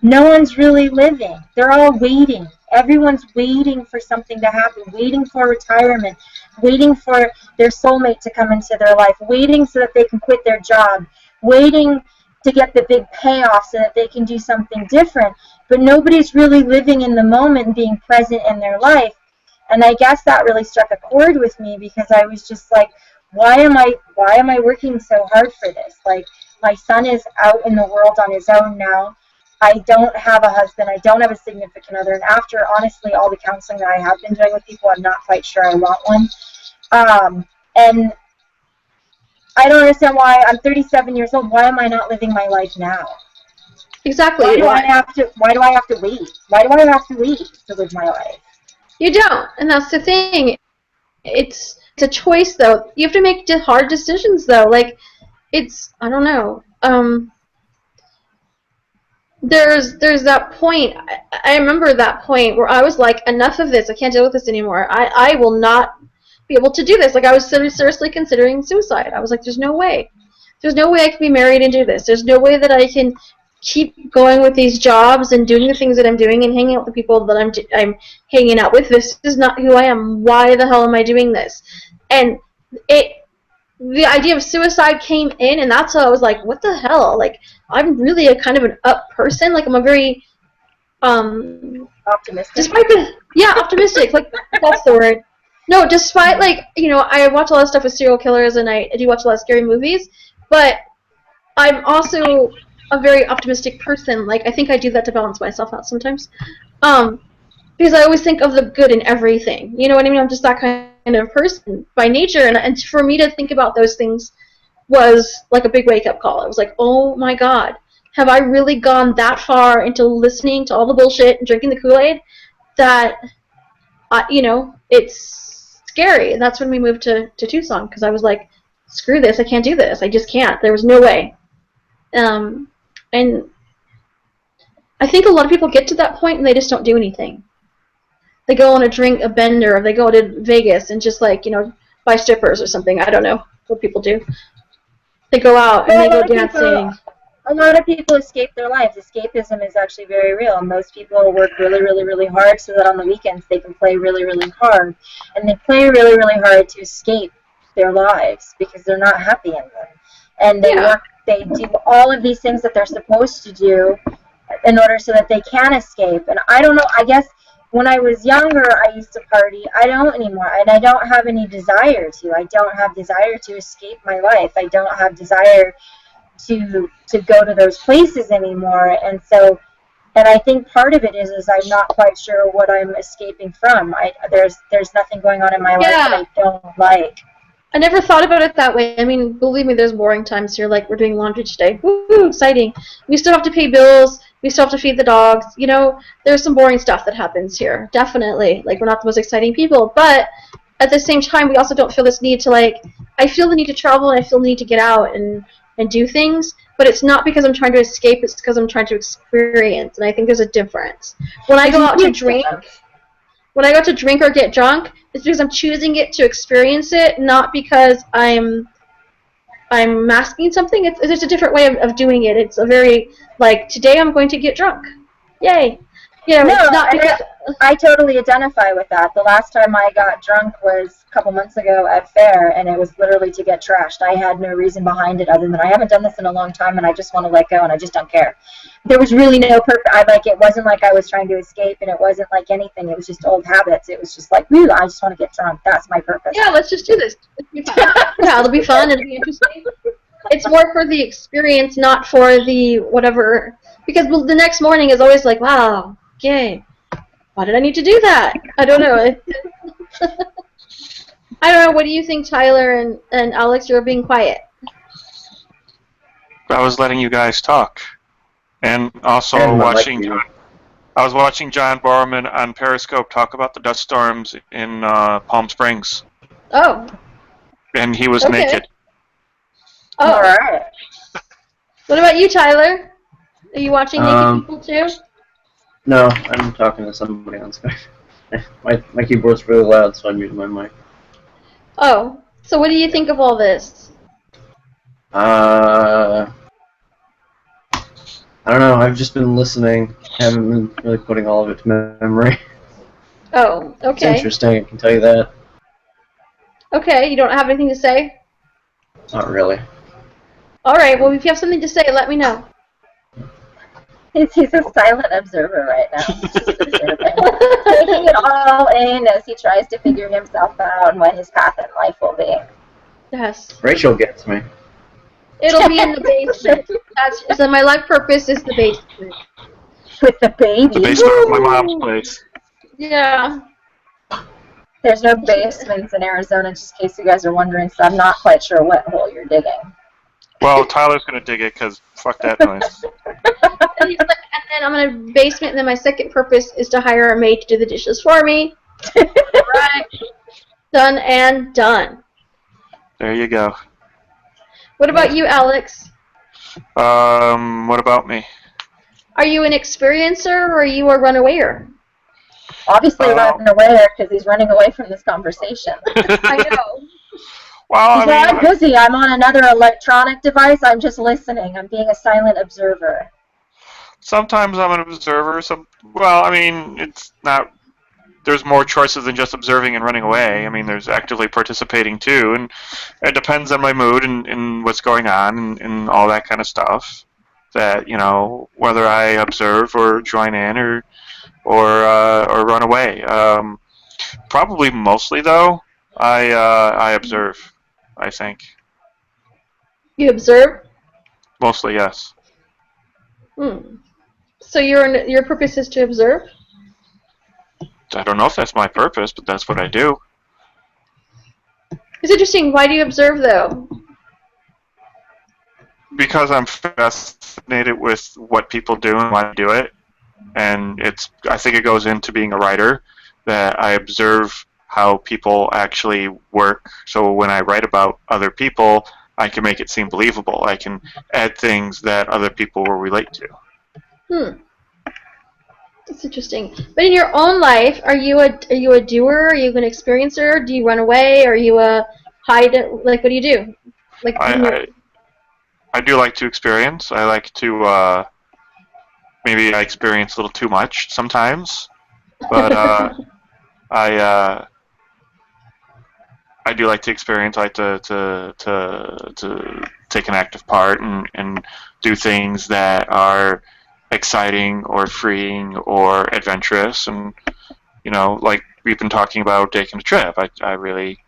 no one's really living. They're all waiting. Everyone's waiting for something to happen, waiting for retirement, waiting for their soulmate to come into their life, waiting so that they can quit their job, waiting to get the big payoff so that they can do something different. But nobody's really living in the moment and being present in their life. And I guess that really struck a chord with me, because I was just like, why am I working so hard for this? Like, my son is out in the world on his own now. I don't have a husband. I don't have a significant other. And after, honestly, all the counseling that I have been doing with people, I'm not quite sure I want one. And I don't understand why I'm 37 years old. Why am I not living my life now? Exactly. Why do I have to wait? Why do I have to wait to live my life? You don't, and that's the thing. It's a choice, though. You have to make hard decisions, though. Like, I don't know. There's that point. I remember that point where I was like, enough of this. I can't deal with this anymore. I will not be able to do this. Like, I was seriously considering suicide. I was like, there's no way. There's no way I can be married and do this. There's no way that I can keep going with these jobs and doing the things that I'm doing and hanging out with the people that I'm hanging out with. This is not who I am. Why the hell am I doing this? And the idea of suicide came in, and that's how I was like, what the hell? Like, I'm really a kind of an up person. Like, I'm a very Optimistic. optimistic. Like, that's the word. No, despite, like, you know, I watch a lot of stuff with serial killers, and I do watch a lot of scary movies, but I'm also a very optimistic person. Like, I think I do that to balance myself out sometimes. Because I always think of the good in everything. You know what I mean? I'm just that kind of person by nature, and for me to think about those things was like a big wake-up call. I was like, oh my god, have I really gone that far into listening to all the bullshit and drinking the Kool-Aid that, you know, it's scary. And that's when we moved to Tucson, because I was like, screw this, I can't do this. I just can't. There was no way. And I think a lot of people get to that point and they just don't do anything. They go on a bender, or they go to Vegas and just, like, you know, buy strippers or something. I don't know what people do. They go out and they go dancing. A lot of people escape their lives. Escapism is actually very real. Most people work really, really, really hard so that on the weekends they can play really, really hard. And they play really, really hard to escape their lives because they're not happy in them. And they do all of these things that they're supposed to do in order so that they can escape. And I don't know, I guess when I was younger, I used to party. I don't anymore, and I don't have any desire to. I don't have desire to escape my life. I don't have desire to go to those places anymore. And so, and I think part of it is I'm not quite sure what I'm escaping from. There's nothing going on in my life that I don't like. I never thought about it that way. I mean, believe me, there's boring times here. Like, we're doing laundry today. Woo, exciting. We still have to pay bills. We still have to feed the dogs. You know, there's some boring stuff that happens here. Definitely. Like, we're not the most exciting people. But at the same time, we also don't feel this need to, like, I feel the need to travel and I feel the need to get out and do things. But it's not because I'm trying to escape. It's because I'm trying to experience. And I think there's a difference. When I go out to drink... When I go to drink or get drunk, it's because I'm choosing it to experience it, not because I'm masking something. It's just a different way of doing it. It's a very, like, today I'm going to get drunk. Yay. You know, it's not because... I totally identify with that. The last time I got drunk was a couple months ago at Fair, and it was literally to get trashed. I had no reason behind it other than I haven't done this in a long time, and I just want to let go, and I just don't care. There was really no purpose. It wasn't like I was trying to escape, and it wasn't like anything. It was just old habits. It was just like, woo, I just want to get drunk. That's my purpose. Yeah, let's just do this. Yeah, it'll be fun. It'll be interesting. It's more for the experience, not for the whatever. Because the next morning is always like, wow, yay. Why did I need to do that? I don't know. I don't know. What do you think, Tyler and Alex? You're being quiet. I was letting you guys talk. And also I was watching John Borman on Periscope talk about the dust storms in Palm Springs. Oh. And he was naked. Oh. All right. What about you, Tyler? Are you watching naked people too? No, I'm talking to somebody on Skype. My keyboard's really loud, so I muted my mic. Oh. So what do you think of all this? I don't know. I've just been listening. I haven't been really putting all of it to memory. Oh, okay. It's interesting, I can tell you that. Okay, you don't have anything to say? Not really. Alright, well, if you have something to say, let me know. He's a silent observer right now. Taking it all in as he tries to figure himself out and what his path in life will be. Yes. Rachel gets me. It'll be in the basement. So my life purpose is the basement. With the baby. The basement of my mom's place. Yeah. There's no basements in Arizona, just in case you guys are wondering, so I'm not quite sure what hole you're digging. Well, Tyler's going to dig it, because fuck that noise. And he's like, and then I'm in a basement, and then my second purpose is to hire a maid to do the dishes for me. Right. Done and done. There you go. What about you, Alex? What about me? Are you an experiencer, or are you a runawayer? Obviously running away, because he's running away from this conversation. I know. Well, He's not busy. I'm on another electronic device. I'm just listening. I'm being a silent observer. Sometimes I'm an observer. Well, I mean, it's not. There's more choices than just observing and running away. I mean, there's actively participating too, and it depends on my mood and what's going on and all that kind of stuff. That whether I observe or join in or run away. Probably mostly though, I observe. I think You observe? mostly yes. So your purpose is to observe? I don't know if that's my purpose, but that's what I do. It's interesting. Why do you observe, though? Because I'm fascinated with what people do and why they do it, and I think it goes into being a writer that I observe how people actually work. So when I write about other people, I can make it seem believable. I can add things that other people will relate to. That's interesting. But in your own life, are you a doer? Are you an experiencer? Do you run away? Are you a hide? Like, what do you do? Like, I do like to experience. I like to maybe I experience a little too much sometimes, but I do like to experience. I like to take an active part and do things that are exciting or freeing or adventurous, and like we've been talking about taking a trip. I really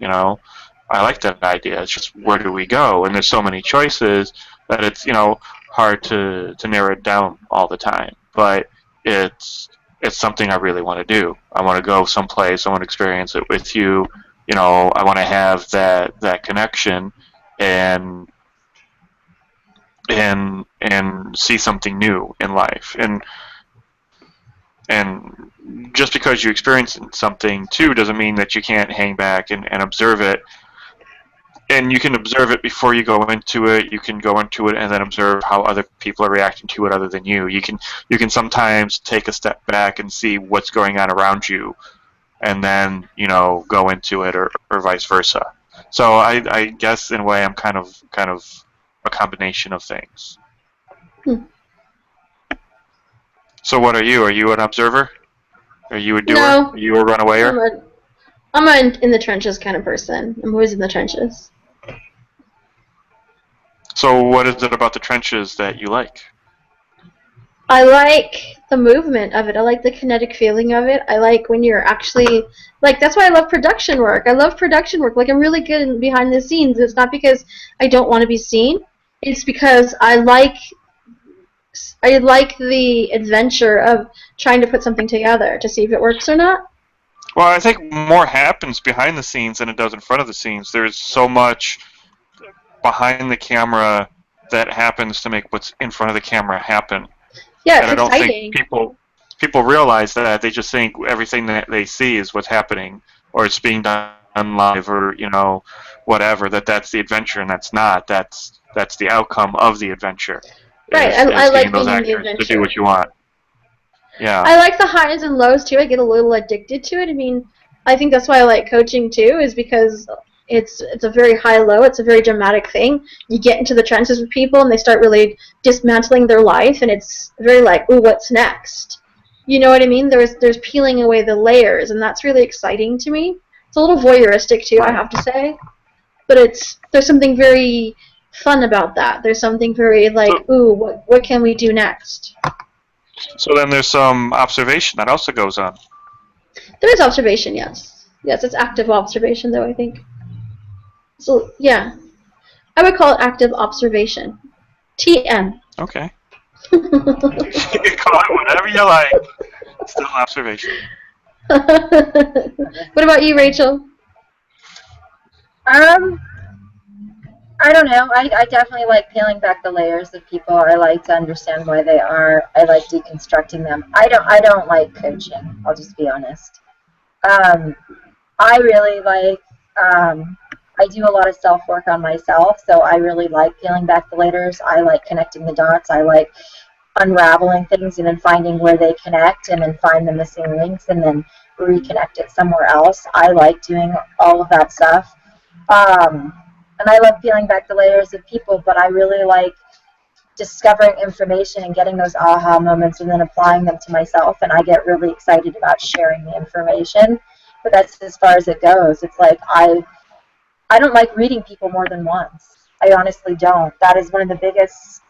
I like that idea. It's just, where do we go? And there's so many choices that it's hard to narrow it down all the time. But it's something I really want to do. I want to go someplace. I want to experience it with you. I want to have that connection and see something new in life. And just because you experience something too doesn't mean that you can't hang back and observe it. And you can observe it before you go into it. You can go into it and then observe how other people are reacting to it other than you. You can sometimes take a step back and see what's going on around you, and then go into it, or vice versa. So I guess in a way I'm kind of a combination of things. So what are you? Are you an observer? Are you a doer? No. Are you a runawayer? I'm an in the trenches kind of person. I'm always in the trenches. So what is it about the trenches that you like? I like the movement of it. I like the kinetic feeling of it. I like when you're actually, like, that's why I love production work. I love production work. Like, I'm really good in behind the scenes. It's not because I don't want to be seen. It's because I like the adventure of trying to put something together to see if it works or not. Well, I think more happens behind the scenes than it does in front of the scenes. There's so much behind the camera that happens to make what's in front of the camera happen. Yeah, and it's I don't exciting. think people realize that. They just think everything that they see is what's happening, or it's being done live, or whatever. That's the adventure, and that's not. That's the outcome of the adventure. Right, Is I like getting those being in the actors to adventure. do what you want. Yeah. I like the highs and lows too. I get a little addicted to it. I mean, I think that's why I like coaching too, is because it's a very high-low. It's a very dramatic thing. You get into the trenches with people, and they start really dismantling their life, and it's very like, ooh, what's next? You know what I mean? There's peeling away the layers, and that's really exciting to me. It's a little voyeuristic too, I have to say, but there's something very fun about that. There's something very like, ooh, what can we do next? So then there's some observation that also goes on. There is observation, yes. Yes, it's active observation, though, I think. So, yeah. I would call it active observation. TM. Okay. You can call it whatever you like. It's still observation. What about you, Rachel? I don't know. I definitely like peeling back the layers of people. I like to understand why they are. I like deconstructing them. I don't like coaching. I'll just be honest. I really like. I do a lot of self work on myself, so I really like peeling back the layers. I like connecting the dots. I like unraveling things and then finding where they connect, and then find the missing links, and then reconnect it somewhere else. I like doing all of that stuff. And I love peeling back the layers of people, but I really like discovering information and getting those aha moments and then applying them to myself, and I get really excited about sharing the information. But that's as far as it goes. It's like I don't like reading people more than once. I honestly don't. That is one of the biggest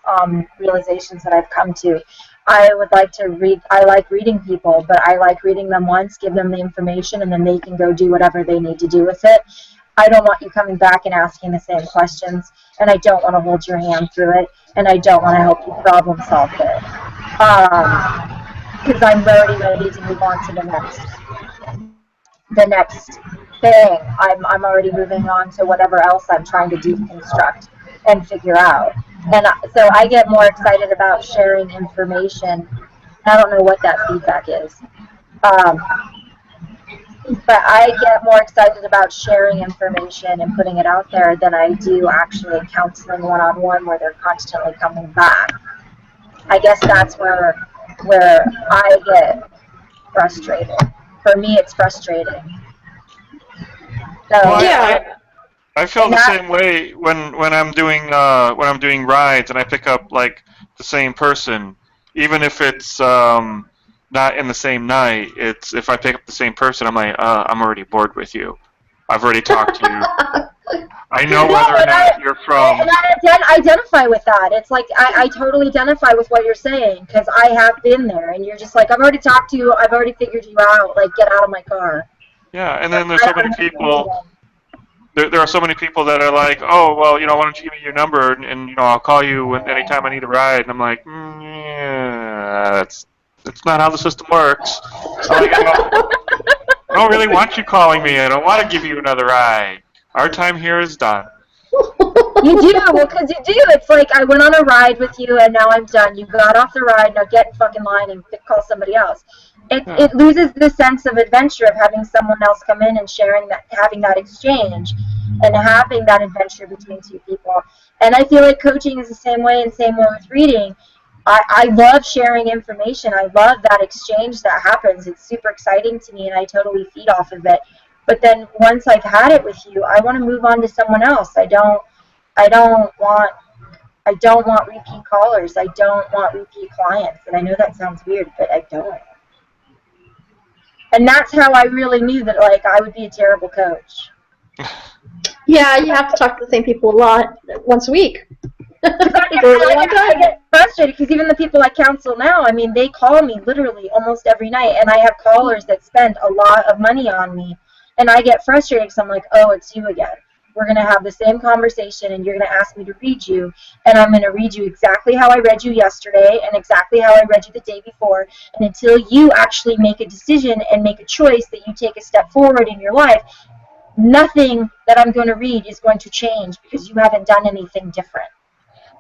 realizations that I've come to. I would like to read. I like reading people, but I like reading them once, give them the information, and then they can go do whatever they need to do with it. I don't want you coming back and asking the same questions, and I don't want to hold your hand through it, and I don't want to help you problem solve it. Because I'm already ready to move on to the next thing. I'm already moving on to whatever else I'm trying to deconstruct and figure out. And so I get more excited about sharing information. I don't know what that feedback is. But I get more excited about sharing information and putting it out there than I do actually counseling one-on-one where they're constantly coming back. I guess that's where I get frustrated. For me, it's frustrating. So, Well, Yeah. I feel And the that- same way when I'm doing rides and I pick up like the same person, even if it's not in the same night. It's if I pick up the same person, I'm like, I'm already bored with you. I've already talked to you. I know whether or not you're from. And I identify with that. It's like I totally identify with what you're saying because I have been there, and you're just like, I've already talked to you. I've already figured you out. Like, get out of my car. Yeah, and then there's so many people. There are so many people that are like, oh, well, why don't you give me your number and I'll call you anytime I need a ride. And I'm like, yeah, that's not how the system works. So like, I don't really want you calling me. I don't want to give you another ride. Our time here is done. You do, well, because you do. It's like I went on a ride with you, and now I'm done. You got off the ride, now get in fucking line and call somebody else. It loses the sense of adventure of having someone else come in and sharing that, having that exchange, and having that adventure between two people. And I feel like coaching is the same way, and same way with reading. I love sharing information. I love that exchange that happens. It's super exciting to me, and I totally feed off of it. But then once I've had it with you, I want to move on to someone else. I don't want repeat callers. I don't want repeat clients. And I know that sounds weird, but I don't. And that's how I really knew that, like, I would be a terrible coach. Yeah, you have to talk to the same people a lot, once a week. I get frustrated because even the people I counsel now, I mean, they call me literally almost every night, and I have callers that spend a lot of money on me, and I get frustrated because I'm like, oh, it's you again. We're going to have the same conversation, and you're going to ask me to read you, and I'm going to read you exactly how I read you yesterday and exactly how I read you the day before, and until you actually make a decision and make a choice that you take a step forward in your life, nothing that I'm going to read is going to change because you haven't done anything different.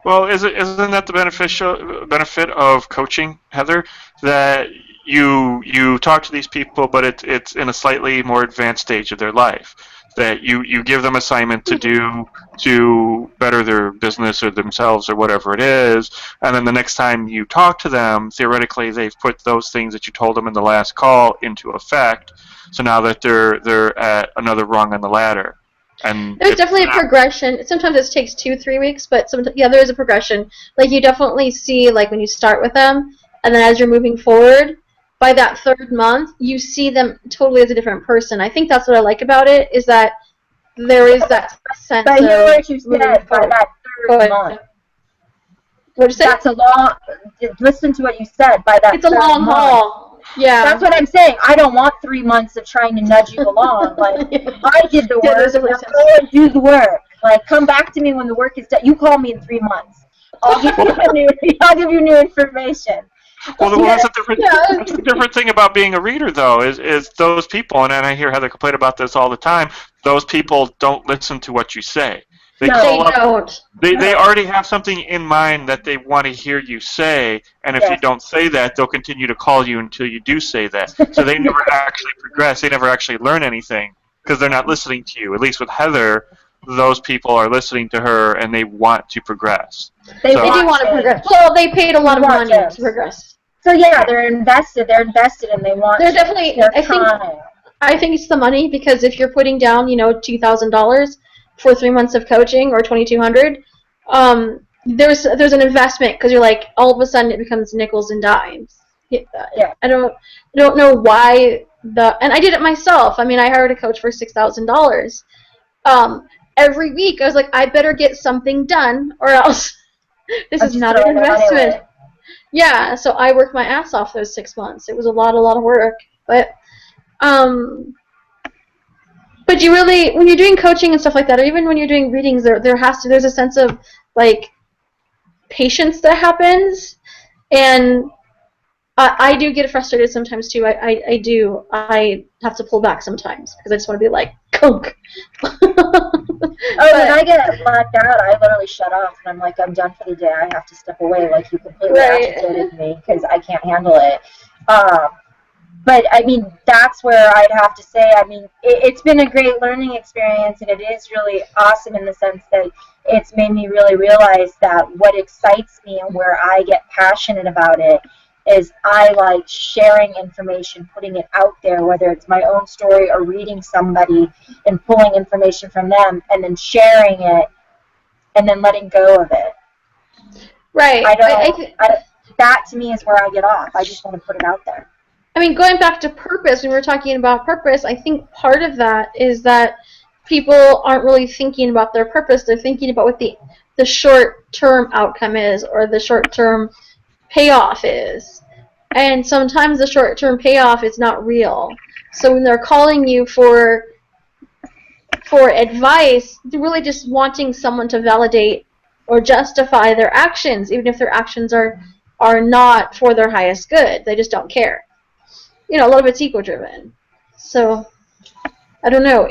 Well, isn't that the benefit of coaching, Heather? That you talk to these people, but it's in a slightly more advanced stage of their life. That you give them assignment to do to better their business or themselves or whatever it is, and then the next time you talk to them, theoretically they've put those things that you told them in the last call into effect. So now that they're at another rung on the ladder. And there's definitely a progression. Sometimes it takes 2-3 weeks, but there is a progression. Like, you definitely see, like, when you start with them, and then as you're moving forward, by that third month, you see them totally as a different person. I think that's what I like about it, is that there is that sense But of hear what you said by forward. that Go third ahead. month. What'd you say? That's a long. Listen to what you said by that. It's a third long month. haul. Yeah. That's what I'm saying. I don't want 3 months of trying to nudge you along. Like, I did the Yeah, work. there's a Now process. go and do the work. Like, come back to me when the work is done. You call me in 3 months. I'll give you new information. Well, that's a different, Yeah. that's a different thing about being a reader, though, is those people, and I hear Heather complain about this all the time, those people don't listen to what you say. They No. They call up, don't. they already have something in mind that they want to hear you say, and if you Yes. don't say that, they'll continue to call you until you do say that. So they never actually progress. They never actually learn anything because they're not listening to you. At least with Heather, those people are listening to her, and they want to progress. They So- They do want to it. progress. Well, they paid a lot of Want money it. to progress. So yeah, they're invested, and they want They're definitely, their I think time. it's the money, because if you're putting down, $2,000 for 3 months of coaching, or $2,200, there's an investment because you're like all of a sudden it becomes nickels and dimes. Yeah. I don't know why and I did it myself. I mean, I hired a coach for $6,000. Every week I was like, I better get something done or else this is not an investment. Yeah, so I worked my ass off those 6 months. It was a lot of work, but you really, when you're doing coaching and stuff like that, or even when you're doing readings, there's a sense of like patience that happens, and I do get frustrated sometimes too. I do. I have to pull back sometimes because I just want to be like, Coke. When I get blacked out, I literally shut off, and I'm like, I'm done for the day. I have to step away. Like, you completely agitated me because I can't handle it. But, I mean, that's where I'd have to say, I mean, it's been a great learning experience, and it is really awesome in the sense that it's made me really realize that what excites me and where I get passionate about it is I like sharing information, putting it out there, whether it's my own story or reading somebody and pulling information from them and then sharing it and then letting go of it. Right. That to me is where I get off. I just want to put it out there. I mean, going back to purpose, when we're talking about purpose, I think part of that is that people aren't really thinking about their purpose. They're thinking about what the short-term outcome is or the short-term payoff is. And sometimes the short-term payoff is not real. So when they're calling you for advice, they're really just wanting someone to validate or justify their actions, even if their actions are not for their highest good. They just don't care. You know, a lot of it's ego-driven. So, I don't know.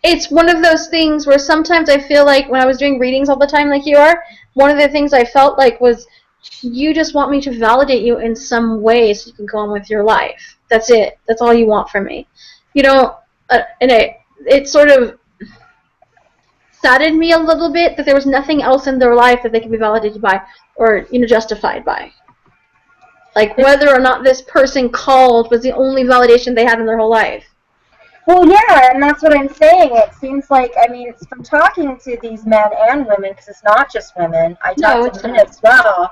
It's one of those things where sometimes I feel like when I was doing readings all the time like you are, one of the things I felt like was you just want me to validate you in some way so you can go on with your life. That's it. That's all you want from me. You know, and it sort of saddened me a little bit that there was nothing else in their life that they could be validated by or, you know, justified by. Like whether or not this person called was the only validation they had in their whole life. Well, yeah, and that's what I'm saying. It seems like, I mean, it's from talking to these men and women, because it's not just women. I talk to men as well.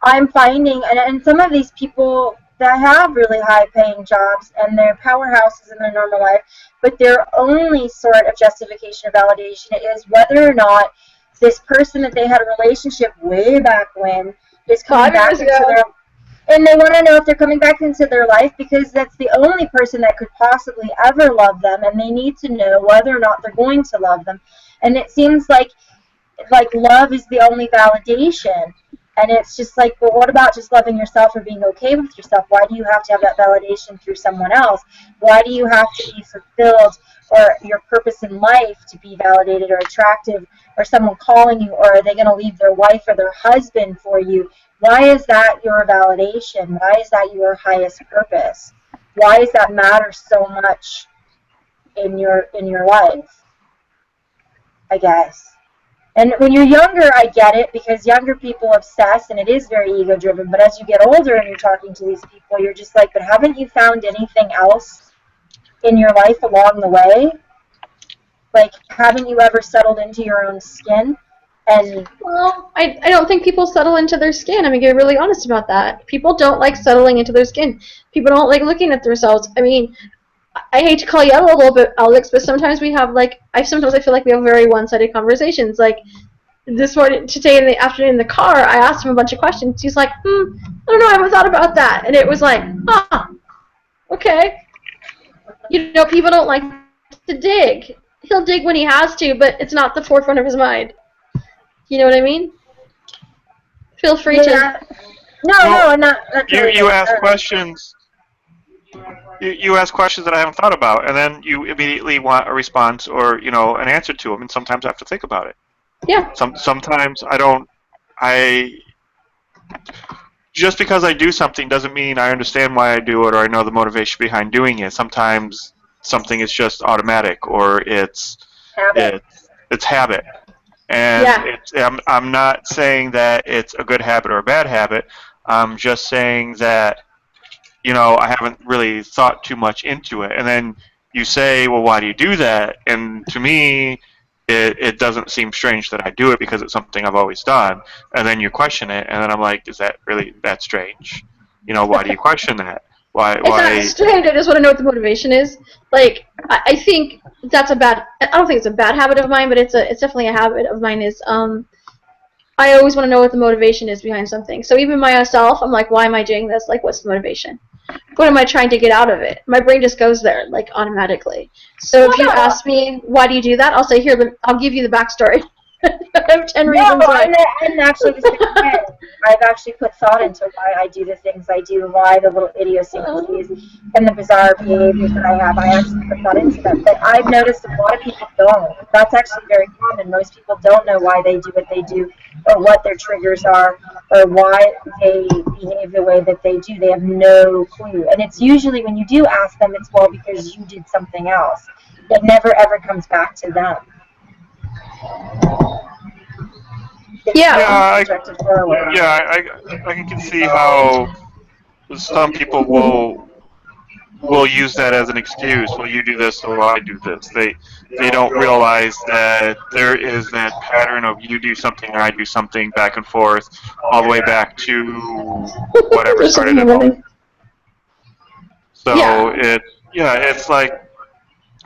I'm finding, and some of these people that have really high-paying jobs, and they're powerhouses in their normal life, but their only sort of justification or validation is whether or not this person that they had a relationship way back when is coming back into their... And they want to know if they're coming back into their life because that's the only person that could possibly ever love them, and they need to know whether or not they're going to love them. And it seems like love is the only validation. And it's just like, well, what about just loving yourself or being okay with yourself? Why do you have to have that validation through someone else? Why do you have to be fulfilled or your purpose in life to be validated or attractive or someone calling you, or are they going to leave their wife or their husband for you? Why is that your validation? Why is that your highest purpose? Why does that matter so much in your life? I guess. And when you're younger, I get it, because younger people obsess, and it is very ego-driven. But as you get older and you're talking to these people, you're just like, but haven't you found anything else in your life along the way? Like, haven't you ever settled into your own skin? And well, I don't think people settle into their skin. I mean, get really honest about that. People don't like settling into their skin. People don't like looking at themselves. I mean, I hate to call you out a little bit, Alex, but sometimes we have sometimes I feel like we have very one-sided conversations. Like today in the afternoon in the car, I asked him a bunch of questions. He's like, I don't know, I haven't thought about that. And it was like, okay. You know, people don't like to dig. He'll dig when he has to, but it's not the forefront of his mind. You know what I mean? Feel free to. No, not you ask questions. You ask questions that I haven't thought about, and then you immediately want a response or an answer to them, and sometimes I have to think about it. Yeah. Sometimes I don't. Just because I do something doesn't mean I understand why I do it or I know the motivation behind doing it. Sometimes something is just automatic, or it's habit. And I'm not saying that it's a good habit or a bad habit. I'm just saying that, I haven't really thought too much into it. And then you say, well, why do you do that? And to me, it doesn't seem strange that I do it because it's something I've always done. And then you question it, and then I'm like, is that really that strange? You know, why do you question that? It's not strange. I just want to know what the motivation is. Like, I think that's a bad. I don't think it's a bad habit of mine, but it's definitely a habit of mine. Is I always want to know what the motivation is behind something. So even myself, I'm like, why am I doing this? Like, what's the motivation? What am I trying to get out of it? My brain just goes there, like, automatically. So if you ask me, why do you do that? I'll say, here, I'll give you the backstory. I have 10 reasons why. I'm actually the same way. I've actually put thought into why I do the things I do, why the little idiosyncrasies and the bizarre behaviors that I have. I actually put thought into them. But I've noticed a lot of people don't. That's actually very common. Most people don't know why they do what they do, or what their triggers are, or why they behave the way that they do. They have no clue. And it's usually when you do ask them, it's well because you did something else. It never ever comes back to them. I can see how some people will use that as an excuse. Well, you do this, so I do this. They don't realize that there is that pattern of you do something, I do something, back and forth, all the way back to whatever started it all. So it's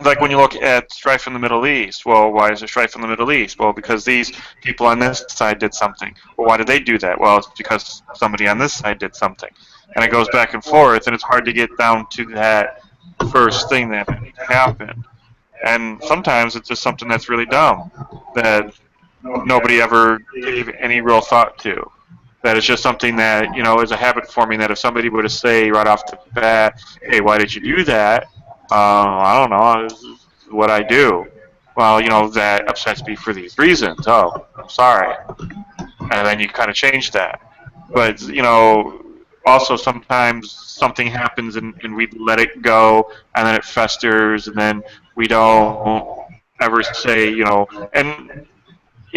like when you look at strife in the Middle East. Well, why is there strife in the Middle East? Well, because these people on this side did something. Well, why did they do that? Well, it's because somebody on this side did something. And it goes back and forth, and it's hard to get down to that first thing that happened. And sometimes it's just something that's really dumb that nobody ever gave any real thought to. That is just something that, is a habit forming, that if somebody were to say right off the bat, hey, why did you do that? I don't know. This is what I do. Well, that upsets me for these reasons. Oh, I'm sorry. And then you kind of change that. But, also sometimes something happens and we let it go, and then it festers, and then we don't ever say, and,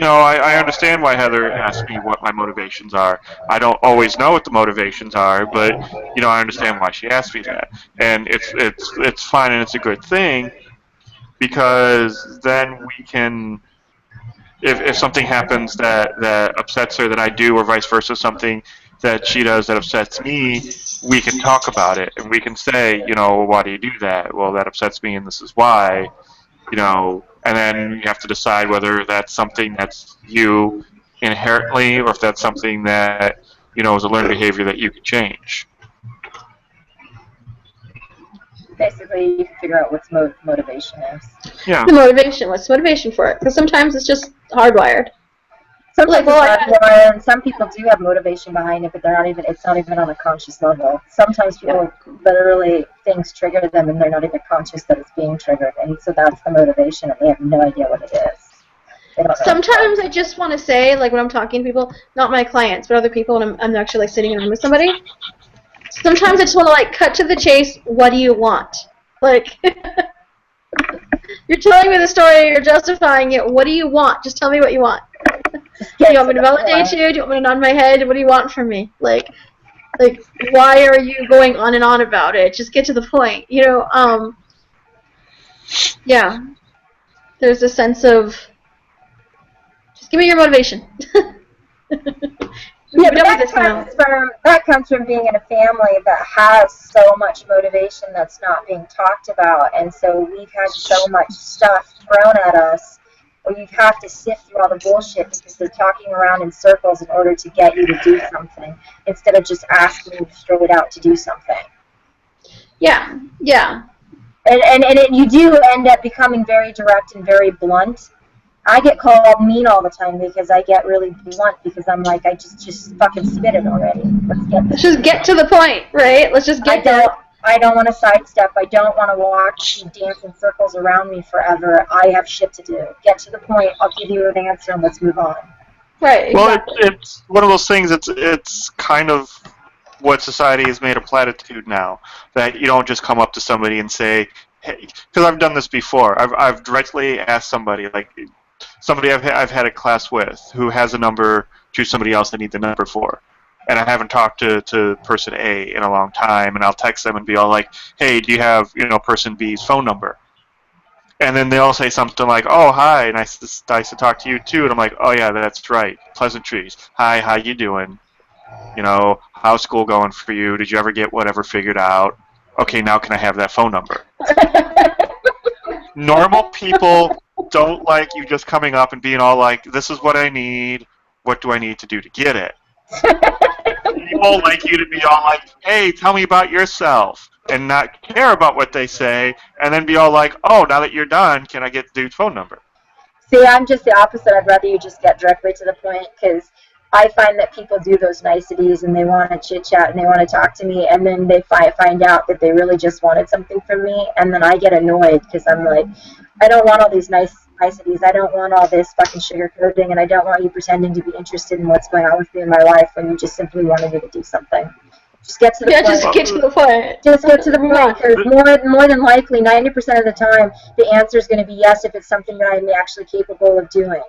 I understand why Heather asked me what my motivations are. I don't always know what the motivations are, but, I understand why she asked me that. And it's fine, and it's a good thing, because then we can, if something happens that upsets her that I do, or vice versa, something that she does that upsets me, we can talk about it, and we can say, why do you do that? Well, that upsets me, and this is why, and then you have to decide whether that's something that's you inherently, or if that's something that, is a learned behavior that you can change. Basically, you can figure out what motivation is. Yeah. The motivation. What's the motivation for it? Because sometimes it's just hardwired. Sometimes it's hardwired, and some people do have motivation behind it, but it's not even on a conscious level. Sometimes people literally, things trigger them, and they're not even conscious that it's being triggered, and so that's the motivation, and they have no idea what it is. Sometimes I just want to say, like when I'm talking to people, not my clients, but other people, when I'm actually like sitting in a room with somebody, sometimes I just want to like cut to the chase. What do you want? Like, you're telling me the story, you're justifying it. What do you want? Just tell me what you want. Do you want me to validate you? Do you want me to nod my head? What do you want from me? Like, why are you going on and on about it? Just get to the point. Yeah. There's a sense of, just give me your motivation. Yeah, but that comes from being in a family that has so much motivation that's not being talked about, and so we've had so much stuff thrown at us, or you have to sift through all the bullshit because they're talking around in circles in order to get you to do something, instead of just asking you straight out to do something. Yeah, yeah. And you do end up becoming very direct and very blunt. I get called mean all the time because I get really blunt, because I'm like, I just fucking spit it already. Let's just get to the point, right? Let's just get there. I don't want to sidestep. I don't want to watch you dance in circles around me forever. I have shit to do. Get to the point. I'll give you an answer and let's move on. Right. Exactly. Well, it's one of those things. It's kind of what society has made a platitude now, that you don't just come up to somebody and say, hey, because I've done this before. I've directly asked somebody, like somebody I've had a class with who has a number to somebody else they need the number for. And I haven't talked to person A in a long time, and I'll text them and be all like, hey, do you have, person B's phone number? And then they'll say something like, "Oh, hi, nice to talk to you too." And I'm like, "Oh yeah, that's right. Pleasantries. Hi, how you doing? You know, how's school going for you? Did you ever get whatever figured out? Okay, now can I have that phone number?" Normal people don't like you just coming up and being all like, "This is what I need. What do I need to do to get it?" People like you to be all like, "Hey, tell me about yourself," and not care about what they say, and then be all like, "Oh, now that you're done, can I get the dude's phone number?" See, I'm just the opposite. I'd rather you just get directly to the point, because I find that people do those niceties and they want to chit chat and they want to talk to me, and then they find out that they really just wanted something from me, and then I get annoyed because I'm like, I don't want all these niceties. I don't want all this fucking sugarcoating, and I don't want you pretending to be interested in what's going on with me in my life when you just simply wanted me to do something. Just get to the point. Just get to the point. Just get to the point, because more than likely, 90% of the time, the answer is going to be yes if it's something that I'm actually capable of doing.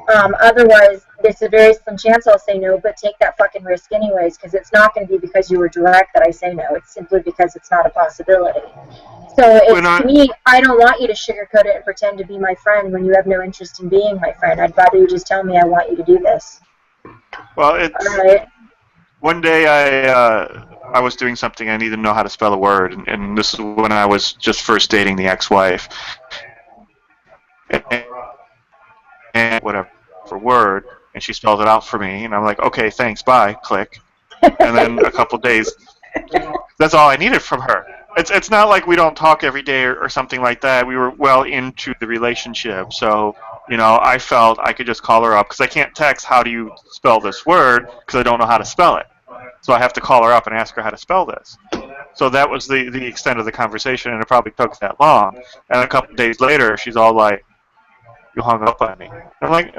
Otherwise, it's a very slim chance I'll say no, but take that fucking risk anyways, because it's not going to be because you were direct that I say no. It's simply because it's not a possibility. So, to me, I don't want you to sugarcoat it and pretend to be my friend when you have no interest in being my friend. I'd rather you just tell me I want you to do this. Well, it's... All right? One day I was doing something, I needed to know how to spell a word, and this is when I was just first dating the ex-wife. And whatever for word, and she spelled it out for me, and I'm like, "Okay, thanks, bye," click. And then a couple days, that's all I needed from her. It's not like we don't talk every day or something like that. We were well into the relationship, so I felt I could just call her up, because I can't text, "How do you spell this word?" because I don't know how to spell it. So I have to call her up and ask her how to spell this. So that was the extent of the conversation, and it probably took that long. And a couple days later, she's all like, "You hung up on me." I'm like,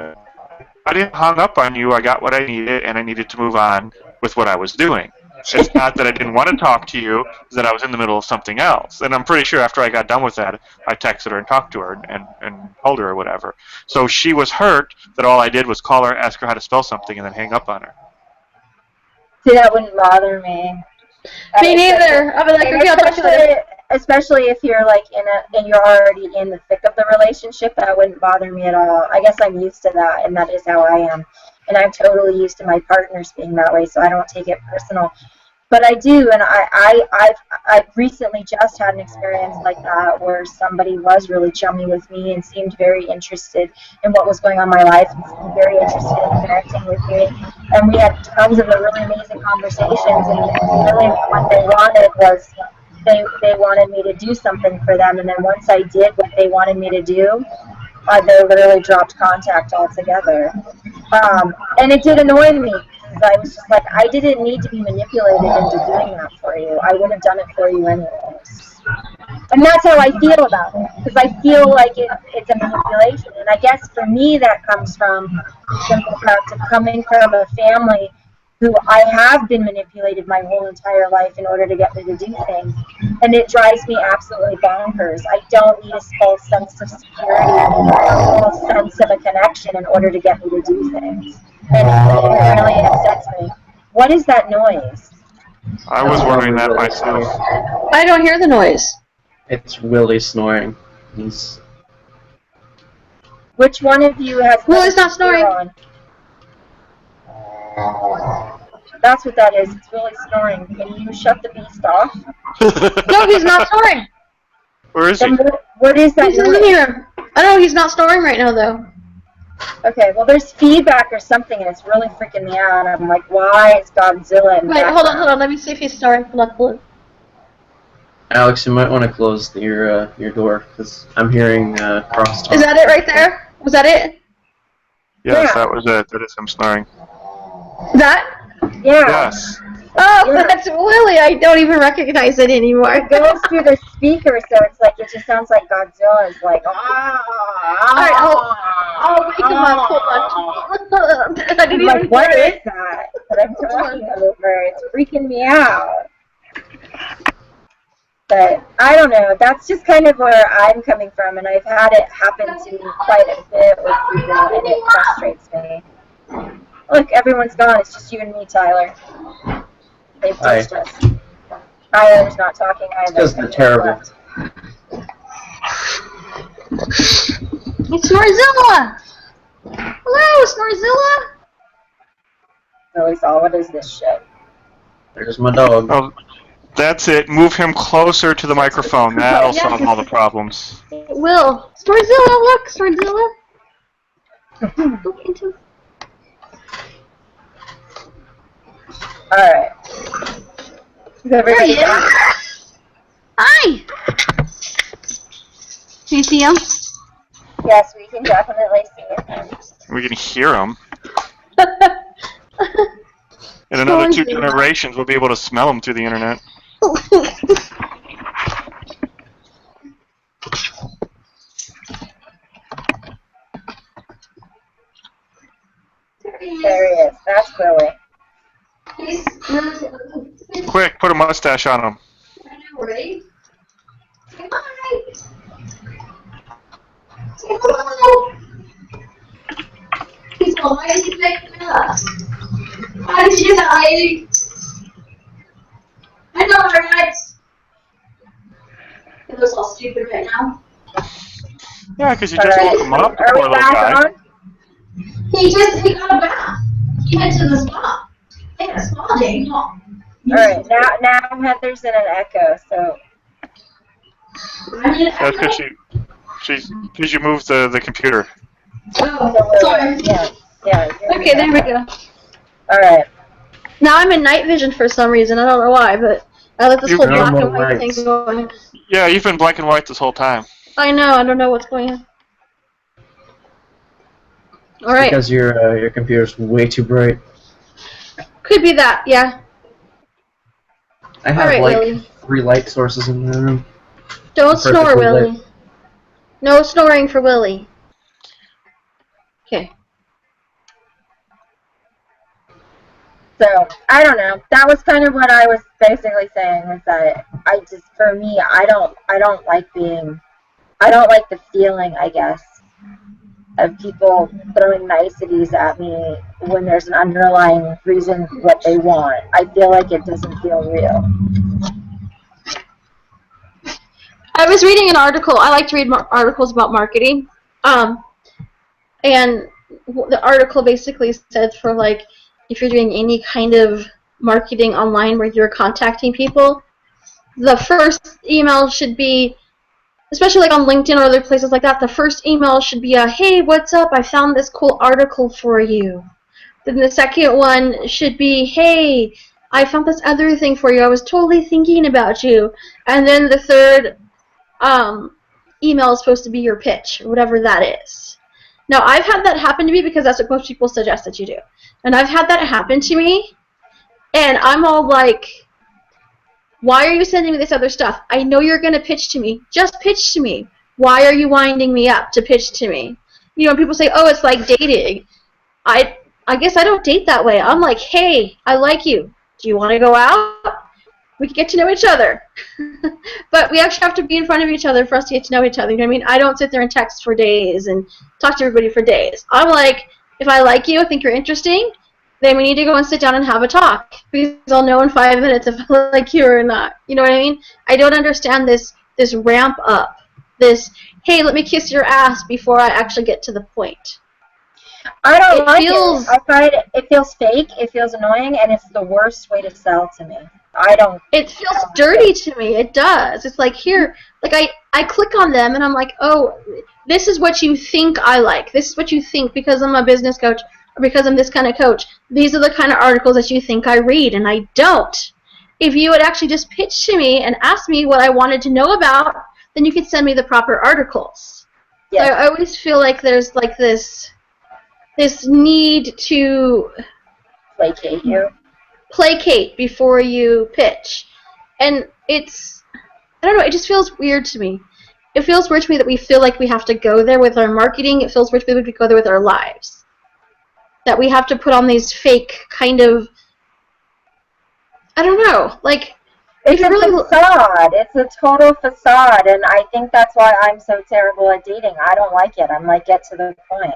"I didn't hang up on you. I got what I needed, and I needed to move on with what I was doing. It's not that I didn't want to talk to you, it's that I was in the middle of something else." And I'm pretty sure after I got done with that, I texted her and talked to her and told her or whatever. So she was hurt that all I did was call her, ask her how to spell something, and then hang up on her. See, that wouldn't bother me. Me neither. I'll be like, "Okay, I'll talk to you later." Especially if you're like and you're already in the thick of the relationship, that wouldn't bother me at all. I guess I'm used to that, and that is how I am. And I'm totally used to my partners being that way, so I don't take it personal. But I do, and I've recently just had an experience like that where somebody was really chummy with me and seemed very interested in what was going on in my life and seemed very interested in connecting with me. And we had tons of really amazing conversations, and really what they wanted was they wanted me to do something for them, and then once I did what they wanted me to do, they literally dropped contact altogether. And it did annoy me, because I was just like, I didn't need to be manipulated into doing that for you. I would have done it for you anyways. And that's how I feel about it, because I feel like it's a manipulation. And I guess for me that comes from the simple fact of coming from a family who I have been manipulated my whole entire life in order to get me to do things. And it drives me absolutely bonkers. I don't need a false sense of security or a false sense of a connection in order to get me to do things. And it really upsets me. What is that noise? I was wondering that myself. I don't hear the noise. It's Willie snoring. Which one of you has... Willie's not snoring. On? That's what that is. It's really snoring. Can you shut the beast off? No, he's not snoring. Where is he? What is that? He's in here. I know he's not snoring right now, though. Okay, well, there's feedback or something, and it's really freaking me out. I'm like, why is Godzilla in the Wait, hold background? on. Let me see if he's snoring. Hold on. Alex, you might want to close your door, because I'm hearing crosstalk. Is that it right there? Was that it? Yes, Yeah. that was it. That is him snoring. That? Yeah. Yes. Oh, Yeah. that's Willie. I don't even recognize it anymore. It goes through the speaker, so it's like, it just sounds like Godzilla is like, Alright, I'll wake him up. Hold on. I didn't I'm even like, what hear is it. that I'm talking over? It's freaking me out. But I don't know. That's just kind of where I'm coming from, and I've had it happen to me quite a bit with people, and it frustrates me. Look, everyone's gone. It's just you and me, Tyler. They've ditched us. Tyler's not talking either. Because they're terrible. It's Snorzilla! Hello, Snorzilla! Really saw, what is this shit? There's my dog. Oh, that's it. Move him closer to the microphone. That'll solve all the problems. It will. Snorzilla, look, Snorzilla! Look into... Alright. Is everybody There he back? Hi! Can you see him? Yes, we can definitely see it. We can hear him. In another 2 generations, we'll be able to smell him through the internet. There he is. That's Willie. Quick, put a mustache on him. I know, right? Say hi! Say hello! He's going, why is he picking up? Why did you hide? I know, right? It looks all stupid right now. Yeah, because you just woke him up, Are poor we little back guy. on? He got a bath. He went to the spa. They had a spa day, you know. Alright, now Heather's in an echo, so... I mean, That's because you moved the computer. oh, sorry. Yeah. Okay, there we go. Alright. Now I'm in night vision for some reason. I don't know why, but I let this You whole black and normal white lights. thing going. Yeah, you've been black and white this whole time. I know. I don't know what's going on. All right. Because your computer's way too bright. Could be that. Yeah. I have Alright, like Willie. 3 light sources in my room. Don't snore, Perfectly Willie. lit. No snoring for Willie. Okay. So, I don't know. That was kind of what I was basically saying, is that for me, I don't like the feeling, I guess, of people throwing niceties at me when there's an underlying reason what they want. I feel like it doesn't feel real. I was reading an article. I like to read articles about marketing. And the article basically said for like, if you're doing any kind of marketing online where you're contacting people, the first email should be, especially like on LinkedIn or other places like that, the first email should be a, hey, what's up? I found this cool article for you. Then the second one should be, hey, I found this other thing for you. I was totally thinking about you. And then the third email is supposed to be your pitch, or whatever that is. Now, I've had that happen to me because that's what most people suggest that you do. And I've had that happen to me, and I'm all like, why are you sending me this other stuff? I know you're going to pitch to me. Just pitch to me. Why are you winding me up to pitch to me? You know, people say, oh, it's like dating. I guess I don't date that way. I'm like, hey, I like you. Do you want to go out? We can get to know each other. But we actually have to be in front of each other for us to get to know each other. You know what I mean? I don't sit there and text for days and talk to everybody for days. I'm like, if I like you, I think you're interesting, then we need to go and sit down and have a talk. Because I'll know in 5 minutes if I like you or not. You know what I mean? I don't understand this ramp up. This, hey, let me kiss your ass before I actually get to the point. I don't like feels- it. I find it feels fake, it feels annoying, and it's the worst way to sell to me. It feels dirty to me. It does. It's like, here, like I click on them and I'm like, oh, this is what you think I like. This is what you think because I'm a business coach or because I'm this kind of coach. These are the kind of articles that you think I read, and I don't. If you would actually just pitch to me and ask me what I wanted to know about, then you could send me the proper articles. Yes. So I always feel like there's like this need to placate you. Placate before you pitch. And it's, I don't know, it just feels weird to me. It feels weird to me that we feel like we have to go there with our marketing. It feels weird to me that we go there with our lives. That we have to put on these fake kind of, I don't know, like, It's a really facade. It's a total facade, and I think that's why I'm so terrible at dating. I don't like it. I'm like, get to the point.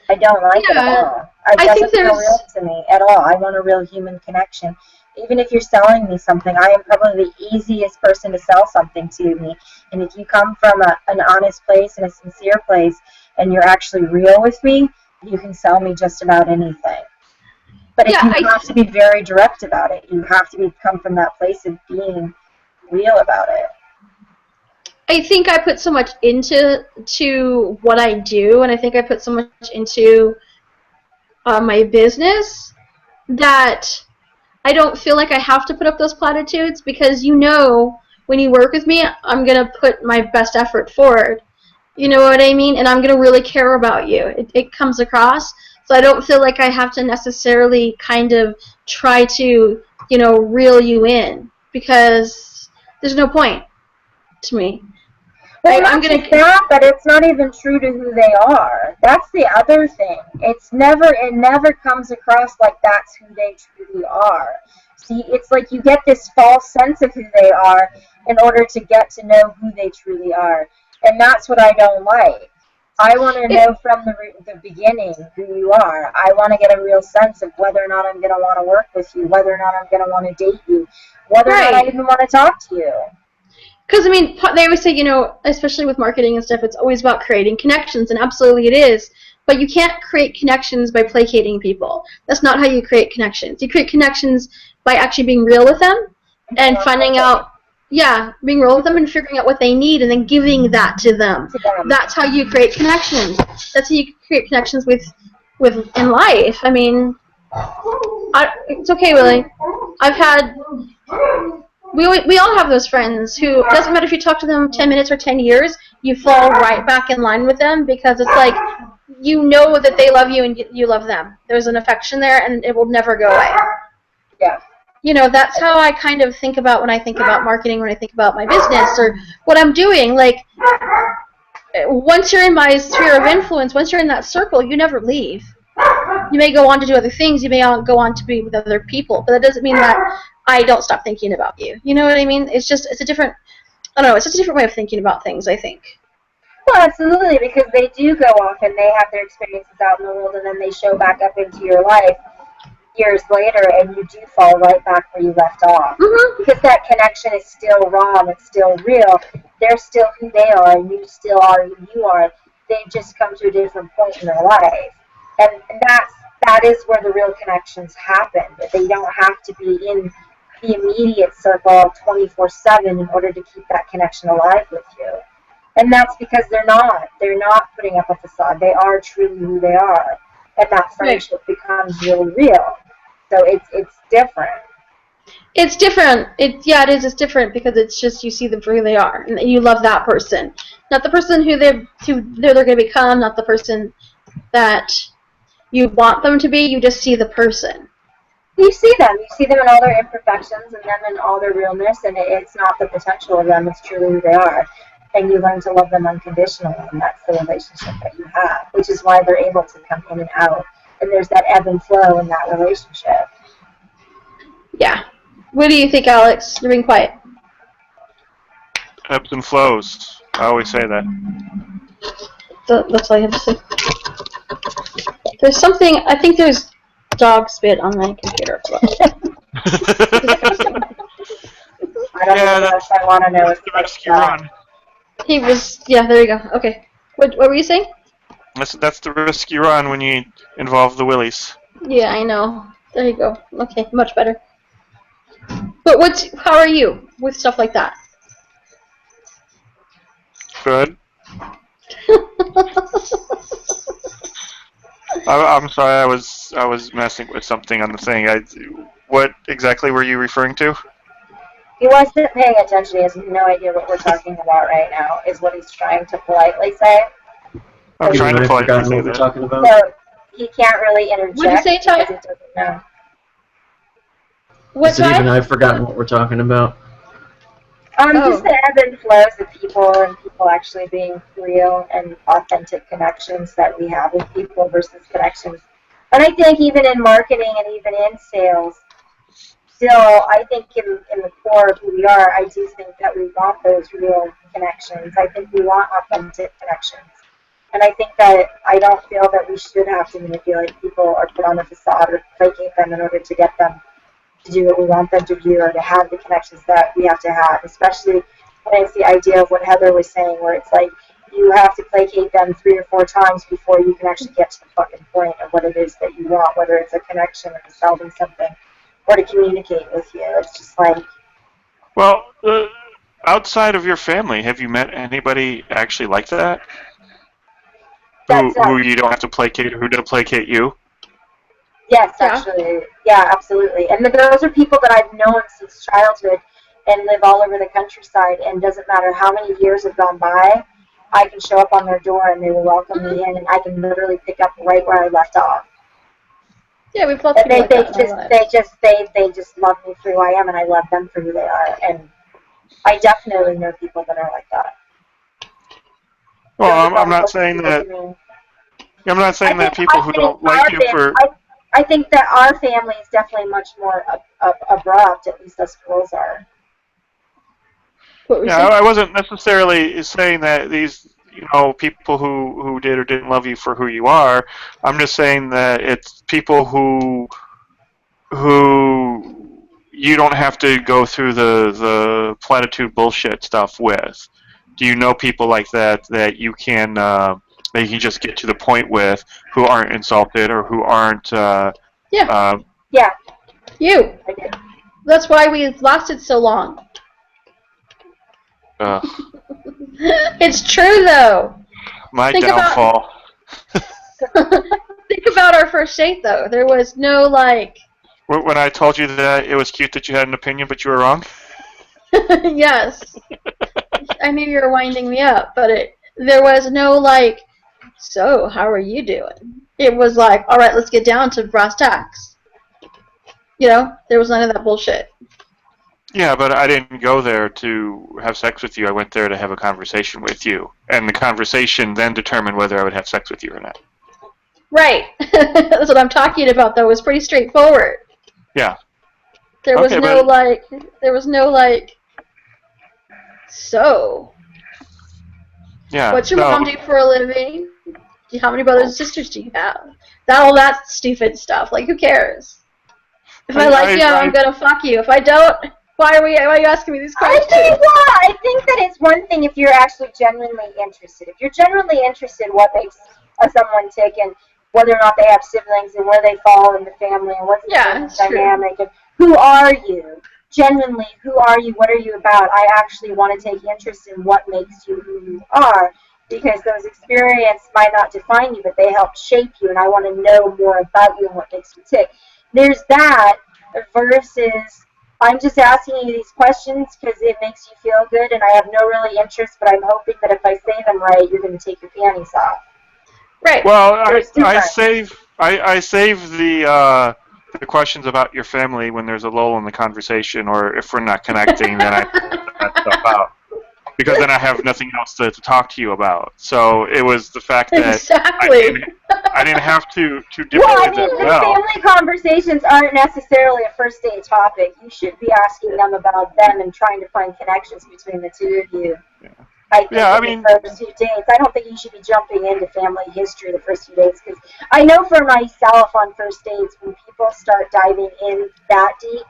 I don't like it at all. It I think doesn't feel there's- real to me at all. I want a real human connection. Even if you're selling me something, I am probably the easiest person to sell something to me. And if you come from an honest place and a sincere place, and you're actually real with me, you can sell me just about anything. But you have to be very direct about it. You have to come from that place of being real about it. I think I put so much into what I do, and I think I put so much into my business that I don't feel like I have to put up those platitudes, because when you work with me, I'm going to put my best effort forward. You know what I mean? And I'm going to really care about you. It comes across. So I don't feel like I have to necessarily kind of try to, reel you in, because there's no point to me. Well, I'm going to that, but it's not even true to who they are. That's the other thing. It never comes across like that's who they truly are. See, it's like you get this false sense of who they are in order to get to know who they truly are. And that's what I don't like. I want to know from the beginning who you are. I want to get a real sense of whether or not I'm going to want to work with you, whether or not I'm going to want to date you, whether or not I even want to talk to you. Because, they always say, especially with marketing and stuff, it's always about creating connections, and absolutely it is. But you can't create connections by placating people. That's not how you create connections. You create connections by actually being real with them and finding out, being real with them and figuring out what they need and then giving that to them. That's how you create connections. That's how you create connections with in life. It's okay, Willie. We all have those friends who, it doesn't matter if you talk to them 10 minutes or 10 years, you fall right back in line with them, because it's like, that they love you and you love them. There's an affection there, and it will never go away. Yeah. That's how I kind of think about when I think about marketing, when I think about my business or what I'm doing. Like, once you're in my sphere of influence, once you're in that circle, you never leave. You may go on to do other things. You may go on to be with other people, but that doesn't mean that I don't stop thinking about you. You know what I mean? It's just a different way of thinking about things, I think. Well, absolutely, because they do go off and they have their experiences out in the world, and then they show back up into your life years later, and you do fall right back where you left off. Mm-hmm. Because that connection is still raw and it's still real. They're still who they are, and you still are who you are. They've just come to a different point in their life. And that is where the real connections happen. They don't have to be in the immediate circle 24/7 in order to keep that connection alive with you. And that's because they're not putting up a facade. They are truly who they are. And that friendship becomes really real. So it's different. It's different. It is. It's different because it's just you see them for who they are, and you love that person, not the person who they're going to become, not the person that you want them to be. You just see the person. You see them. You see them in all their imperfections and them in all their realness, and it's not the potential of them. It's truly who they are. And you learn to love them unconditionally, and that's the relationship that you have, which is why they're able to come in and out. And there's that ebb and flow in that relationship. Yeah. What do you think, Alex? You're being quiet. Ebbs and flows. I always say that. That's all you have to say. There's something, I think there's dog spit on my computer. I don't know if I want to know if the rescue run. He was, there you go. Okay. What were you saying? That's the risk you run when you involve the willies. Yeah, I know. There you go. Okay, much better. But how are you with stuff like that? Good. I'm sorry, I was messing with something on the thing. What exactly were you referring to? He wasn't paying attention. He has no idea what we're talking about right now, is what he's trying to politely say. I'm trying to politely say what we're talking about. So he can't really interject. What did you say, Ty? Because he doesn't know. What, Steve and I've forgotten what we're talking about. Just the ebb and flows of people and people actually being real and authentic connections that we have with people versus connections. And I think even in marketing and even in sales, still, I think in the core of who we are, I do think that we want those real connections. I think we want authentic connections. And I think that I don't feel that we should have to manipulate people or put on a facade or placate them in order to get them to do what we want them to do or to have the connections that we have to have, especially when it's the idea of what Heather was saying, where it's like you have to placate them 3 or 4 times before you can actually get to the fucking point of what it is that you want, whether it's a connection or to sell them something or to communicate with you. It's just like... Well, outside of your family, have you met anybody actually like that? Who you don't have to placate, who doesn't placate you? Yes, actually. Yeah, absolutely. And those are people that I've known since childhood and live all over the countryside, and doesn't matter how many years have gone by, I can show up on their door and they will welcome me in, and I can literally pick up right where I left off. Yeah, we've both They just love me for who I am, and I love them for who they are. And I definitely know people that are like that. Well, I'm not saying that. I'm not saying that people who don't like you for. I think that our family is definitely much more abrupt. At least us girls are. Yeah, I wasn't necessarily saying that these, people who did or didn't love you for who you are. I'm just saying that it's people who you don't have to go through the platitude bullshit stuff with. Do you know people like that you can just get to the point with, who aren't insulted or who aren't? Yeah. You. That's why we lasted so long. It's true, though. My downfall. Think about our first date, though. There was no, like... When I told you that it was cute that you had an opinion, but you were wrong? Yes. I knew you were winding me up, but there was no, like, so, how are you doing? It was like, all right, let's get down to brass tacks. There was none of that bullshit. Yeah, but I didn't go there to have sex with you. I went there to have a conversation with you. And the conversation then determined whether I would have sex with you or not. Right. That's what I'm talking about, though. It was pretty straightforward. Yeah. There was no, so. Yeah. What's your mom do for a living? How many brothers and sisters do you have? All that stupid stuff. Like, who cares? If I like you, I'm going to fuck you. If I don't... Why are you asking me these questions? I think that it's one thing if you're actually genuinely interested. If you're genuinely interested, what makes someone tick, and whether or not they have siblings, and where they fall in the family, and what's the dynamic, and who are you? Genuinely, who are you? What are you about? I actually want to take interest in what makes you who you are, because those experiences might not define you, but they help shape you, and I want to know more about you and what makes you tick. There's that versus... I'm just asking you these questions because it makes you feel good, and I have no really interest, but I'm hoping that if I say them right, you're going to take your panties off. Right. Well, I save the questions about your family when there's a lull in the conversation, or if we're not connecting, then I pull that stuff out. Because then I have nothing else to talk to you about. So it was the fact that I didn't have to dip into that well. Family conversations aren't necessarily a first date topic. You should be asking them about them and trying to find connections between the two of you. Yeah. I think the first few dates, I don't think you should be jumping into family history the first few dates, because I know for myself on first dates, when people start diving in that deep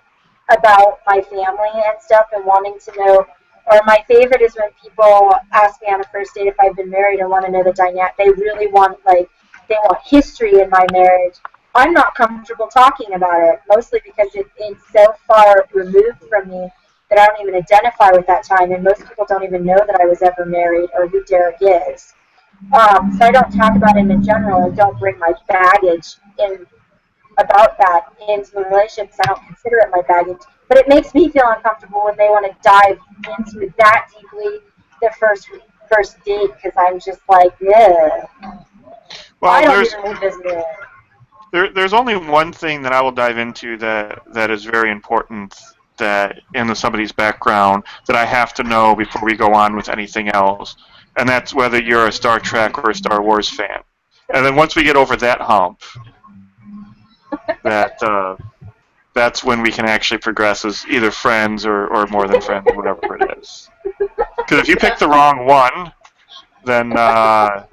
about my family and stuff and wanting to know. Or my favorite is when people ask me on a first date if I've been married and want to know the dynamic. They really want, they want history in my marriage. I'm not comfortable talking about it, mostly because it's so far removed from me that I don't even identify with that time, and most people don't even know that I was ever married or who Derek is. So I don't talk about it in general, and don't bring my baggage in about that into the relationship, because I don't consider it my baggage. But it makes me feel uncomfortable when they want to dive into it that deeply the first date, because I'm just like, yeah. Well, I don't even revisit it. There's only one thing that I will dive into that is very important, that in somebody's background, that I have to know before we go on with anything else, and that's whether you're a Star Trek or a Star Wars fan. And then once we get over that hump, that's when we can actually progress as either friends or more than friends, whatever it is. Because if you pick the wrong one, then there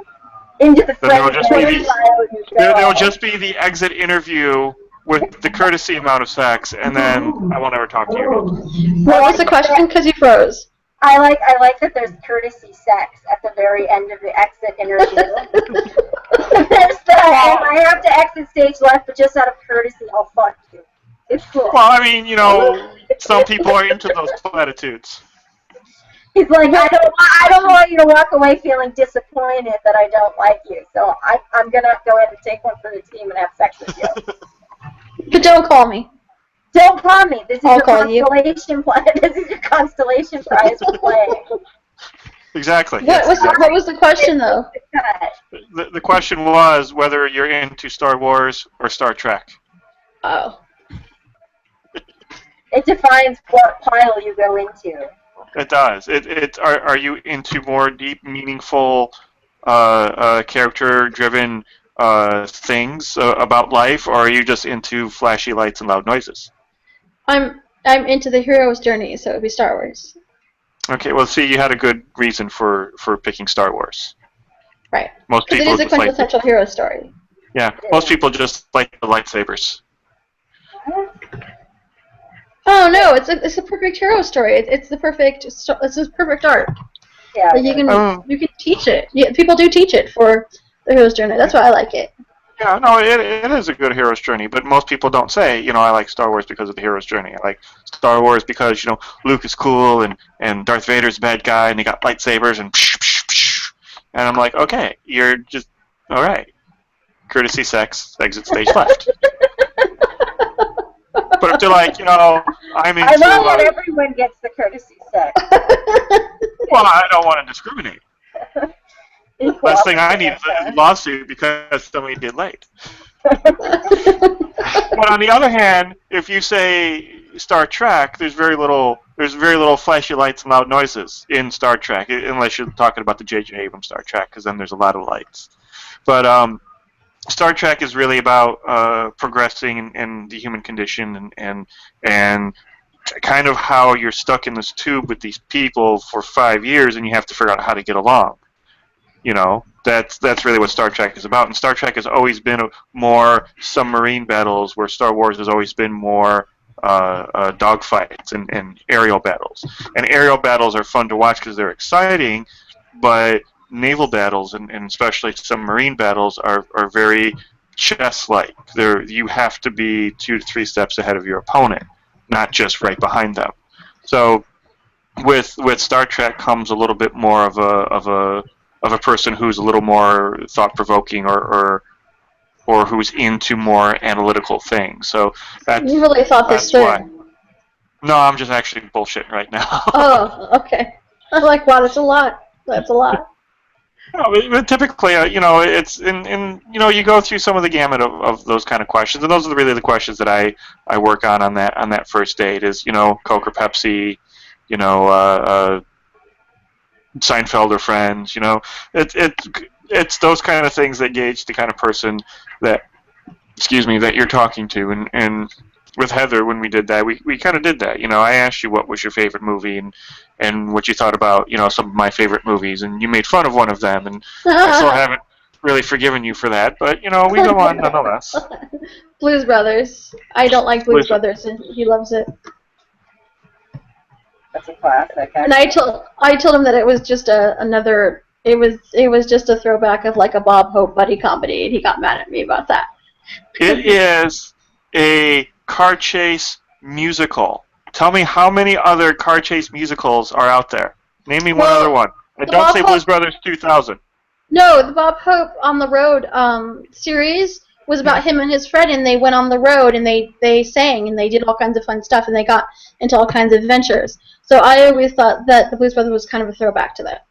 will just be the exit interview with the courtesy amount of sex, and then I won't ever talk to you again. What was the question? Because you froze. I like that there's courtesy sex at the very end of the exit interview. There's that, and I have to exit stage left, but just out of courtesy, I'll fuck you. It's cool. Well, I mean, some people are into those platitudes. He's like, I don't want you to walk away feeling disappointed that I don't like you, so I'm gonna go ahead and take one for the team and have sex with you. But don't call me. Don't call me. This is I'll your call you. constellation This is your constellation prize for playing. Exactly. What was the question, though? The question was whether you're into Star Wars or Star Trek. Oh. It defines what pile you go into. It does. Are you into more deep, meaningful, character-driven things about life, or are you just into flashy lights and loud noises? I'm into the hero's journey, so it would be Star Wars. Okay, well, see, you had a good reason for picking Star Wars. Right. Most Because it people is a just like quintessential hero story. yeah. Most people just like the lightsabers. Oh no, it's a perfect hero story. It's the perfect art. Yeah. Like you can teach it. Yeah, people do teach it for the hero's journey. That's why I like it. Yeah, no, it is a good hero's journey, but most people don't say, I like Star Wars because of the hero's journey. I like Star Wars because, Luke is cool and Darth Vader's a bad guy and they got lightsabers and psh, psh, psh. And I'm like, okay, you're just, all right. Courtesy sex, exit stage left. But if they're like, I'm into... I love that everyone gets the courtesy sex. Well, I don't want to discriminate. Last thing I need is a lawsuit because somebody did late. But on the other hand, if you say Star Trek, there's very little flashy lights and loud noises in Star Trek, unless you're talking about the J.J. Abrams Star Trek, because then there's a lot of lights. But Star Trek is really about progressing in the human condition and kind of how you're stuck in this tube with these people for 5 years and you have to figure out how to get along. That's really what Star Trek is about. And Star Trek has always been more submarine battles, where Star Wars has always been more dogfights and aerial battles. And aerial battles are fun to watch because they're exciting, but naval battles and especially submarine battles are very chess-like. You have to be 2 to 3 steps ahead of your opponent, not just right behind them. So with Star Trek comes a little bit more of a person who's a little more thought-provoking or who's into more analytical things. So you really thought this through. Why. No, I'm just actually bullshitting right now. Oh, okay. I'm like, wow, that's a lot. That's a lot. No, but typically, it's you go through some of the gamut of those kind of questions, and those are really the questions that I work on that first date is Coke or Pepsi, Seinfeld or Friends, it's those kind of things that gauge the kind of person that you're talking to, and with Heather when we did that, we kind of did that. I asked you what was your favorite movie and what you thought about some of my favorite movies, and you made fun of one of them, and I still haven't really forgiven you for that, but we go on nonetheless. Blues Brothers. I don't like Blues Brothers, and he loves it. That's a classic. And I told him that it was just it was just a throwback of like a Bob Hope buddy comedy, and he got mad at me about that. It is a car chase musical. Tell me how many other car chase musicals are out there. Name me one other one. And don't say Blues Brothers 2000. No, the Bob Hope on the Road series was about him and his friend, and they went on the road and they sang and they did all kinds of fun stuff and they got into all kinds of adventures. So I always thought that the Blues Brothers was kind of a throwback to that.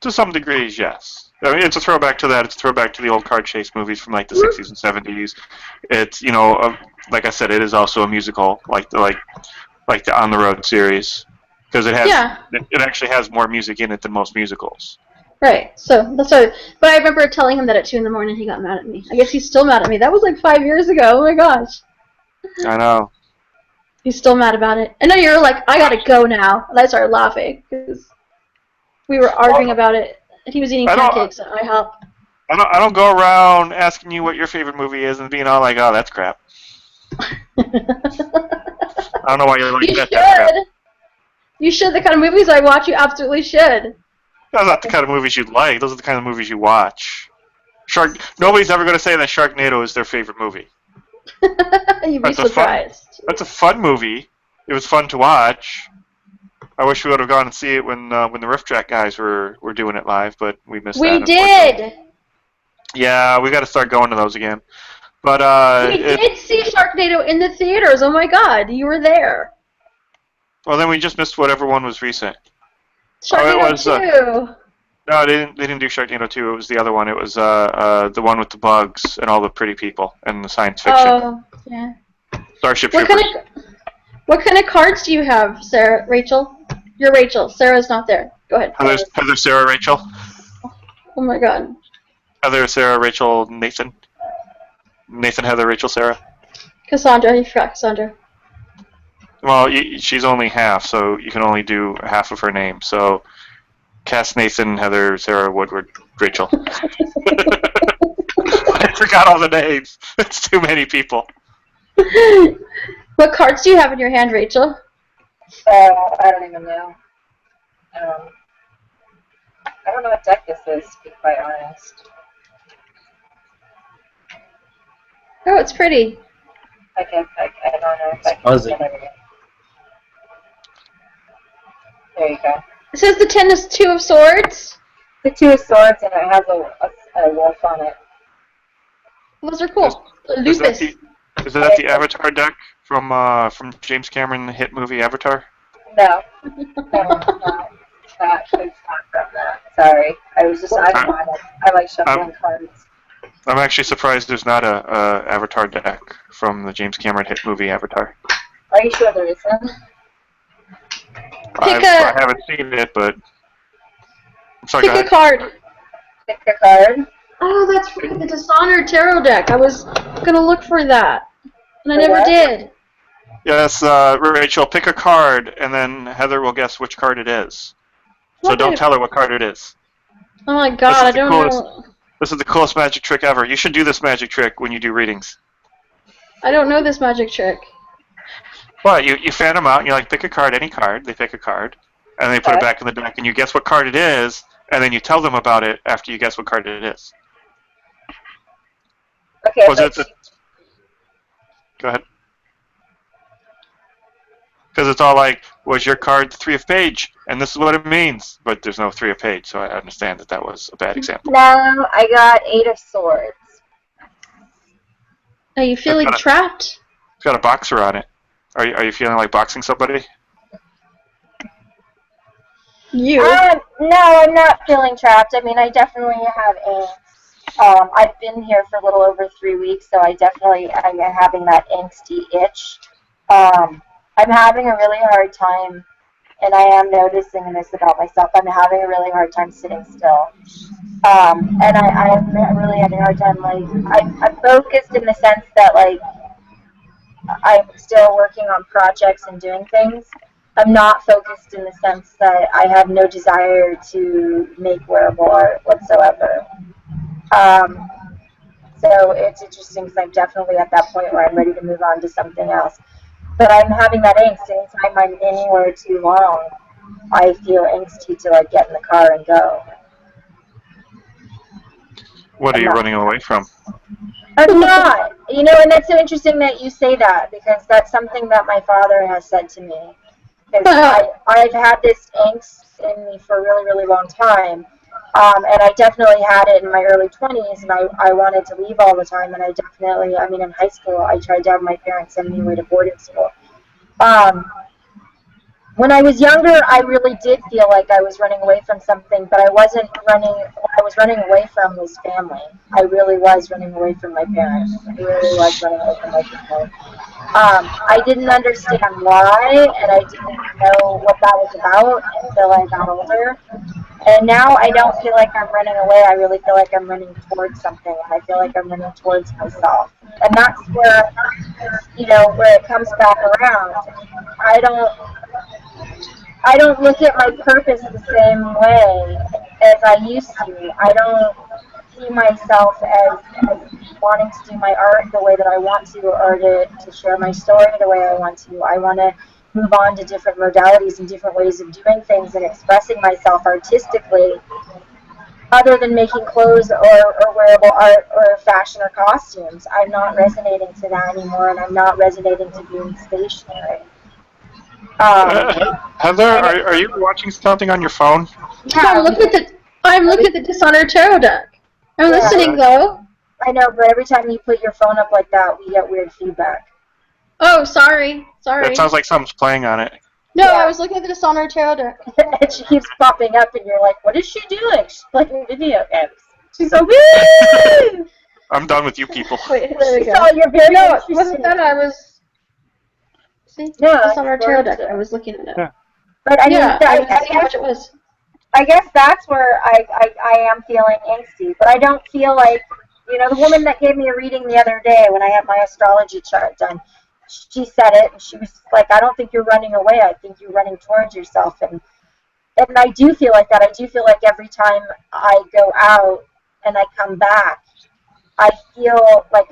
To some degrees, yes. I mean, it's a throwback to that. It's a throwback to the old car chase movies from like the 60s and 70s. It's like I said, it is also a musical, like the On the Road series, because it actually has more music in it than most musicals. Right. So that's right. But I remember telling him that at 2 in the morning. He got mad at me. I guess he's still mad at me. That was like 5 years ago. Oh my gosh. I know. He's still mad about it. And then you're like, I gotta go now. And I started laughing because we were arguing about it. And he was eating pancakes at IHOP. I don't go around asking you what your favorite movie is and being all like, oh, that's crap. I don't know why you're like You that. That's crap. should. You should. The kind of movies I watch, you absolutely should. Those are not the kind of movies you like. Those are the kind of movies you watch. Nobody's ever going to say that Sharknado is their favorite movie. You'd be That's a fun- surprised. That's a fun movie. It was fun to watch. I wish we would have gone and see it when the Riff Track guys were doing it live, but we missed that. We Unfortunately. did. Yeah, we got to start going to those again. But We did see Sharknado in the theaters. Oh my God, you were there. well, then we just missed whatever one was recent. Sharknado was, 2. No, they didn't do Sharknado 2. It was the other one. It was the one with the bugs and all the pretty people and the science fiction. Oh, yeah. Starship What Troopers. what kind of cards do you have, Rachel? You're Rachel. Sarah's not there. Go ahead. Heather, Sarah, Rachel. Oh my God. Heather, Sarah, Rachel, Nathan. Nathan, Heather, Rachel, Sarah. Cassandra. You forgot Cassandra. Well, she's only half, so you can only do half of her name. So, Cass, Nathan, Heather, Sarah, Woodward, Rachel. I forgot all the names. It's too many people. What cards do you have in your hand, Rachel? I don't even know. I don't know what deck this is, to be quite honest. Oh, it's pretty. I don't know if I can Fuzzy. get everything. There you go. It says the Two of Swords. The Two of Swords, and it has a wolf on it. Those are cool. Is that Lupus. the Avatar deck from James Cameron hit movie Avatar? No, not. That is not from that. Sorry, I like shuffling cards. I'm actually surprised there's not a Avatar deck from the James Cameron hit movie Avatar. Are you sure there isn't? I haven't seen it, but I'm sorry. Go Pick a ahead. card. Pick a card. Oh, that's right. The Dishonored Tarot deck. I was gonna look for that, and I For never what? did. Yes, Rachel, pick a card, and then Heather will guess which card it is. So What don't the- tell her what card it is. Oh my God, I is the don't coolest. know. This is the coolest magic trick ever. You should do this magic trick when you do readings. I don't know this magic trick. What? You fan them out, and you're like, pick a card, any card. They pick a card, and they put it Okay. back in the deck, and you guess what card it is, and then you tell them about it after you guess what card it is. Okay, Was it? Go ahead. Because it's all like, was your card the 3 of page, and this is what it means. But there's no 3 of page, so I understand that was a bad example. no, I got 8 of Swords. Are you feeling That's trapped? It's got a boxer on it. Are you feeling like boxing somebody? You. No, I'm not feeling trapped. I mean, I definitely have angst. I've been here for a little over 3 weeks, so I'm having that angsty itch. I'm having a really hard time, and I am noticing this about myself. I'm having a really hard time sitting still. And I'm really having a hard time, like, I'm focused in the sense that, like, I'm still working on projects and doing things. I'm not focused in the sense that I have no desire to make wearable art whatsoever. So it's interesting because I'm definitely at that point where I'm ready to move on to something else. But I'm having that angst. Anytime I'm anywhere too long, I feel angsty to, like, get in the car and go. What are you running away from? I'm not. You know, and that's so interesting that you say that, because that's something that my father has said to me. Because I've had this angst in me for a really, really long time. And I definitely had it in my early 20s, and I wanted to leave all the time. And in high school, I tried to have my parents send me away to boarding school. When I was younger, I really did feel like I was running away from something, but I was running away from was family. I really was running away from my parents. I really was running away from my family. I didn't understand why, and I didn't know what that was about until I got older. And now I don't feel like I'm running away. I really feel like I'm running towards something, and I feel like I'm running towards myself. And that's where, where it comes back around. I don't look at my purpose the same way as I used to. see myself as wanting to do my art the way that I want to, or to share my story the way I want to. I want to move on to different modalities and different ways of doing things and expressing myself artistically, other than making clothes or wearable art or fashion or costumes. I'm not resonating to that anymore, and I'm not resonating to being stationary. Heather, are you watching something on your phone? I'm looking at the Dishonored Tarot deck. I'm listening though. I know, but every time you put your phone up like that, we get weird feedback. Oh, sorry. It sounds like something's playing on it. No, Yeah. I was looking at the Dishonored Tarot deck. And she keeps popping up, and you're like, what is she doing? She's playing video games. She's so woo! I'm done with you people. Wait, there we go. So you're very No, it interested. wasn't that. I was. See, No, Dishonored it's Tarot worth deck. it. I was looking at it. Yeah. But I mean, Yeah, I was I seeing how much it was. I guess that's where I am feeling angsty. But I don't feel like, the woman that gave me a reading the other day when I had my astrology chart done, she said it, and she was like, I don't think you're running away. I think you're running towards yourself. And I do feel like that. I do feel like every time I go out and I come back, I feel like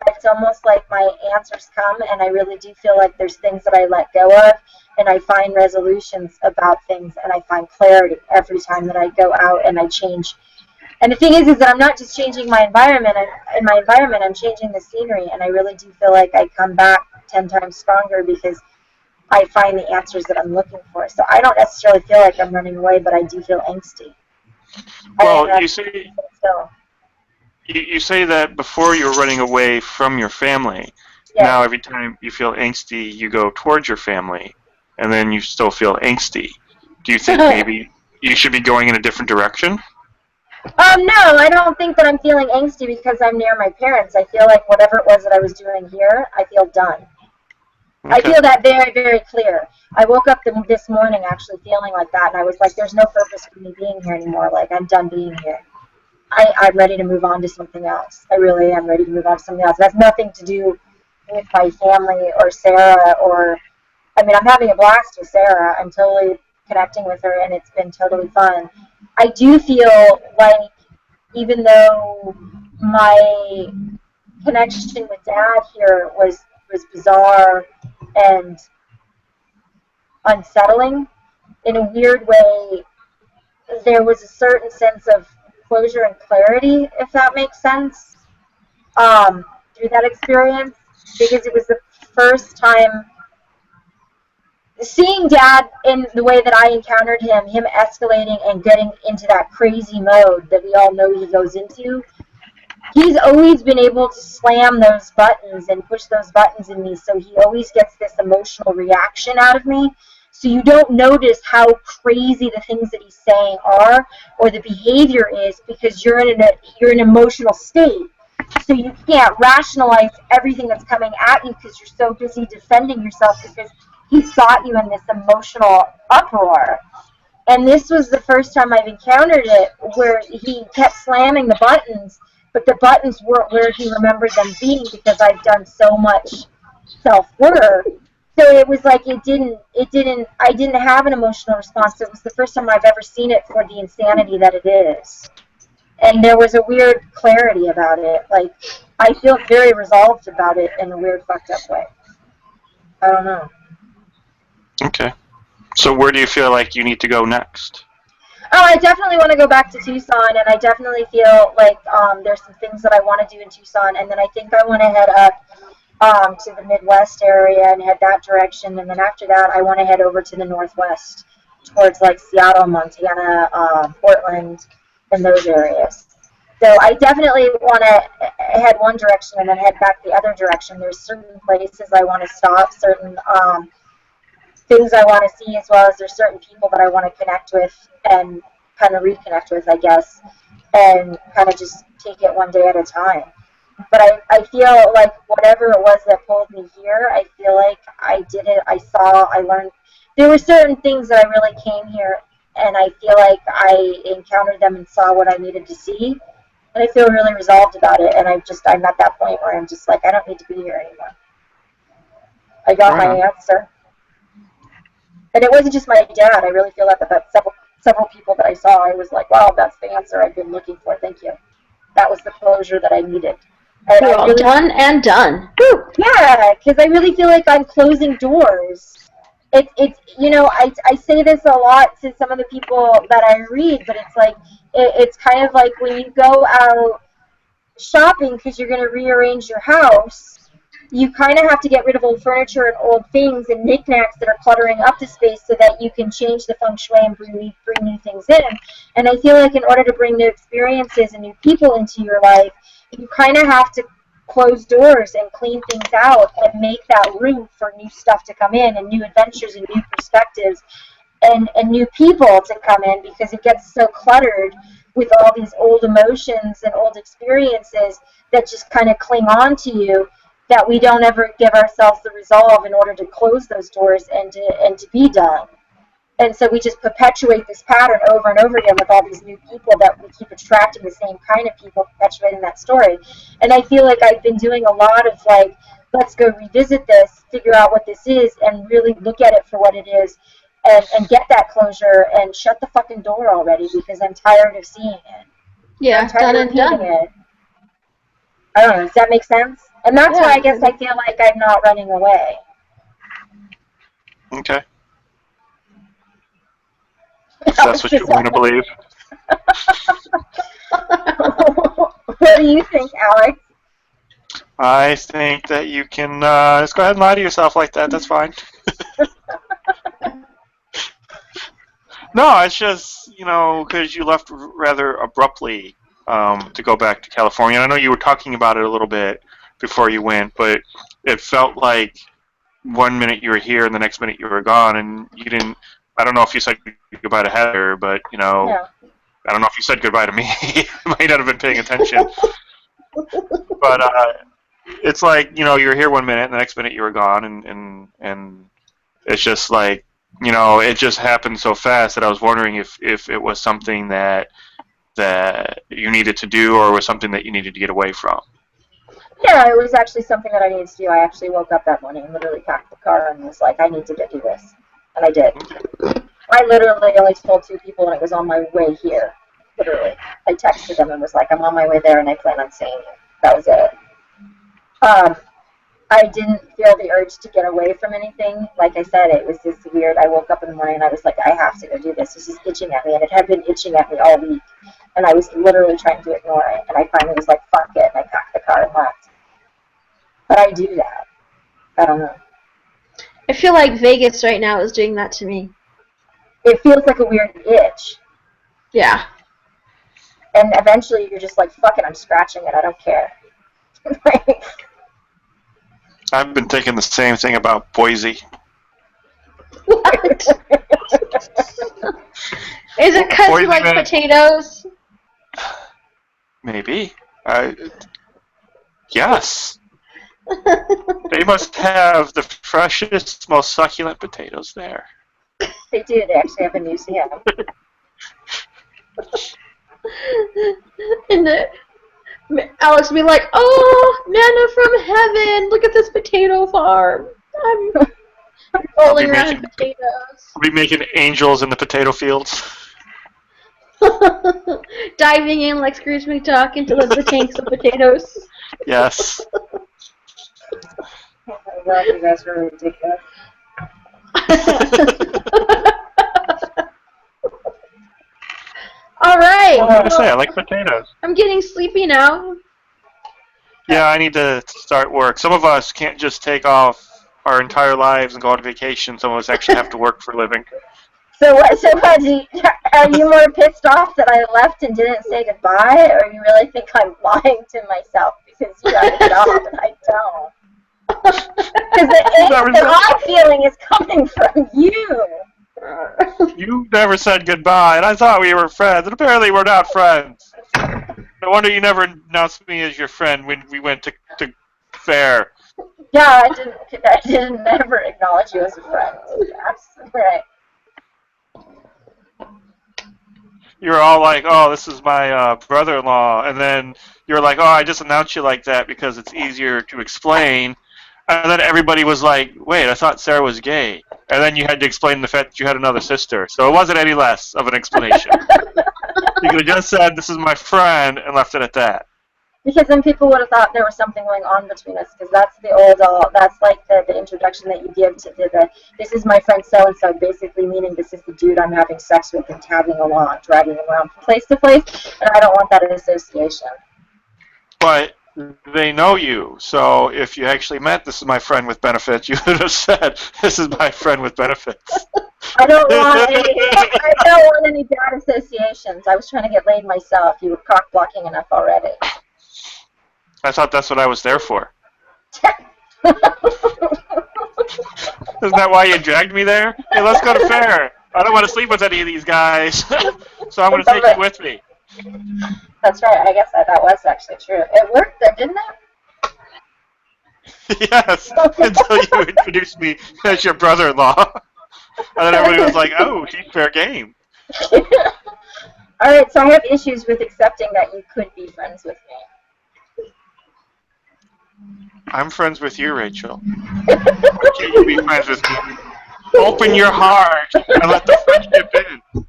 it's almost like my answers come, and I really do feel like there's things that I let go of, and I find resolutions about things, and I find clarity every time that I go out and I change. And the thing is that I'm not just changing my environment. I'm changing the scenery, and I really do feel like I come back 10 times stronger because I find the answers that I'm looking for. So I don't necessarily feel like I'm running away, but I do feel angsty. Well, you say So, you say that before you were running away from your family. yeah. Now every time you feel angsty, you go towards your family, and then you still feel angsty. Do you think maybe you should be going in a different direction? No, I don't think that I'm feeling angsty because I'm near my parents. I feel like whatever it was that I was doing here, I feel done. I Okay. feel that very, very clear. I woke up this morning actually feeling like that, and I was like, there's no purpose for me being here anymore. Like, I'm done being here. I'm ready to move on to something else. I really am ready to move on to something else. It has nothing to do with my family or Sarah I'm having a blast with Sarah. I'm totally connecting with her, and it's been totally fun. I do feel like even though my connection with Dad here was bizarre and unsettling, in a weird way, there was a certain sense of closure and clarity, if that makes sense, through that experience, because it was the first time seeing Dad in the way that I encountered him escalating and getting into that crazy mode that we all know he goes into. He's always been able to slam those buttons and push those buttons in me, so he always gets this emotional reaction out of me. So you don't notice how crazy the things that he's saying are or the behavior is because you're in an emotional state. So you can't rationalize everything that's coming at you because you're so busy defending yourself because he's got you in this emotional uproar. And this was the first time I've encountered it where he kept slamming the buttons, but the buttons weren't where he remembered them being because I've done so much self-work. So it was like I didn't have an emotional response. It was the first time I've ever seen it for the insanity that it is. And there was a weird clarity about it. Like, I feel very resolved about it in a weird, fucked up way. I don't know. Okay. So where do you feel like you need to go next? Oh, I definitely want to go back to Tucson, and I definitely feel like there's some things that I want to do in Tucson, and then I think I want to head up to the Midwest area and head that direction, and then after that I want to head over to the Northwest towards like Seattle, Montana, Portland, and those areas. So I definitely want to head one direction and then head back the other direction. There's certain places I want to stop, certain things I want to see, as well as there's certain people that I want to connect with and kind of reconnect with, I guess, and kind of just take it one day at a time. But I feel like whatever it was that pulled me here, I feel like I did it, I saw, I learned. There were certain things that I really came here, and I feel like I encountered them and saw what I needed to see, and I feel really resolved about it, and I'm at that point where I'm just like, I don't need to be here anymore. I got my answer. And it wasn't just my dad. I really feel like that several people that I saw, I was like, wow, that's the answer I've been looking for. Thank you. that was the closure that I needed. And We're I all really, done and done. Woo. yeah, because I really feel like I'm closing doors. It's you know, I say this a lot to some of the people that I read, but it's like it's kind of like when you go out shopping because you're going to rearrange your house, you kind of have to get rid of old furniture and old things and knickknacks that are cluttering up the space so that you can change the feng shui and bring new things in. And I feel like in order to bring new experiences and new people into your life, you kind of have to close doors and clean things out and make that room for new stuff to come in and new adventures and new perspectives and new people to come in, because it gets so cluttered with all these old emotions and old experiences that just kind of cling on to you, that we don't ever give ourselves the resolve in order to close those doors and to be done. And so we just perpetuate this pattern over and over again with all these new people, that we keep attracting the same kind of people, perpetuating that story. And I feel like I've been doing a lot of like, let's go revisit this, figure out what this is, and really look at it for what it is, and get that closure and shut the fucking door already, because I'm tired of seeing it. Yeah, I'm tired done of and done. repeating it. I don't know, does that make sense? And that's why I guess I feel like I'm not running away. Okay. If that's what you're going to believe. What do you think, Alex? I think that you can just go ahead and lie to yourself like that. That's fine. No, it's just, because you left rather abruptly to go back to California. I know you were talking about it a little bit before you went, but it felt like one minute you were here and the next minute you were gone, and you didn't. I don't know if you said goodbye to Heather, but Yeah. I don't know if you said goodbye to me. You might not have been paying attention. But it's like, you were here one minute and the next minute you were gone, and it's just like, it just happened so fast that I was wondering if it was something that you needed to do, or was something that you needed to get away from. Yeah, it was actually something that I needed to do. I actually woke up that morning and literally packed the car and was like, I need to go do this. And I did. I literally only told 2 people, and it was on my way here. Literally. I texted them and was like, I'm on my way there and I plan on seeing you. That was it. I didn't feel the urge to get away from anything. Like I said, it was just weird. I woke up in the morning and I was like, I have to go do this. This is itching at me, and it had been itching at me all week. And I was literally trying to ignore it. And I finally was like, fuck it. And I packed the car and left. But I do that. I don't know. I feel like Vegas right now is doing that to me. It feels like a weird itch. Yeah. And eventually you're just like, fuck it, I'm scratching it. I don't care. Like, I've been thinking the same thing about Boise. What? Is it because you like potatoes? Maybe. Yes. They must have the freshest, most succulent potatoes there. They do. They actually have a museum. And Alex will be like, oh, manna from heaven. Look at this potato farm. I'm rolling around in potatoes. We'll be making angels in the potato fields. Diving in like Scrooge McDuck into the tanks of potatoes. Yes. Oh my god, you guys are ridiculous. All right. What am I going to say? I like potatoes. I'm getting sleepy now. Yeah, I need to start work. Some of us can't just take off our entire lives and go on vacation. Some of us actually have to work for a living. So what? Are you more pissed off that I left and didn't say goodbye, or you really think I'm lying to myself because you have a job and I don't? Because the angst that I'm feeling is coming from you. You never said goodbye, and I thought we were friends, and apparently we're not friends. No wonder you never announced me as your friend when we went to fair. Yeah, I didn't ever acknowledge you as a friend. That's right. You were all like, oh, this is my brother-in-law, and then you're like, oh, I just announced you like that because it's easier to explain. And then everybody was like, wait, I thought Sarah was gay. And then you had to explain the fact that you had another sister. So it wasn't any less of an explanation. You could have just said, this is my friend, and left it at that. Because then people would have thought there was something going on between us, because that's that's like the introduction that you give to this is my friend so-and-so, basically meaning this is the dude I'm having sex with and tagging along, dragging him around from place to place, and I don't want that association. But they know you, so if you actually meant this is my friend with benefits, you would have said, this is my friend with benefits. I don't want any bad associations. I was trying to get laid myself. You were cock blocking enough already. I thought that's what I was there for. Isn't that why you dragged me there? Hey, let's go to fair. I don't want to sleep with any of these guys, so I'm going to take you with me. That's right. I guess that was actually true. It worked there, didn't it? Yes, until you introduced me as your brother-in-law. And then everybody was like, oh, he's fair game. All right, so I have issues with accepting that you could be friends with me. I'm friends with you, Rachel. Why can't you be friends with me? Open your heart and let the friendship in.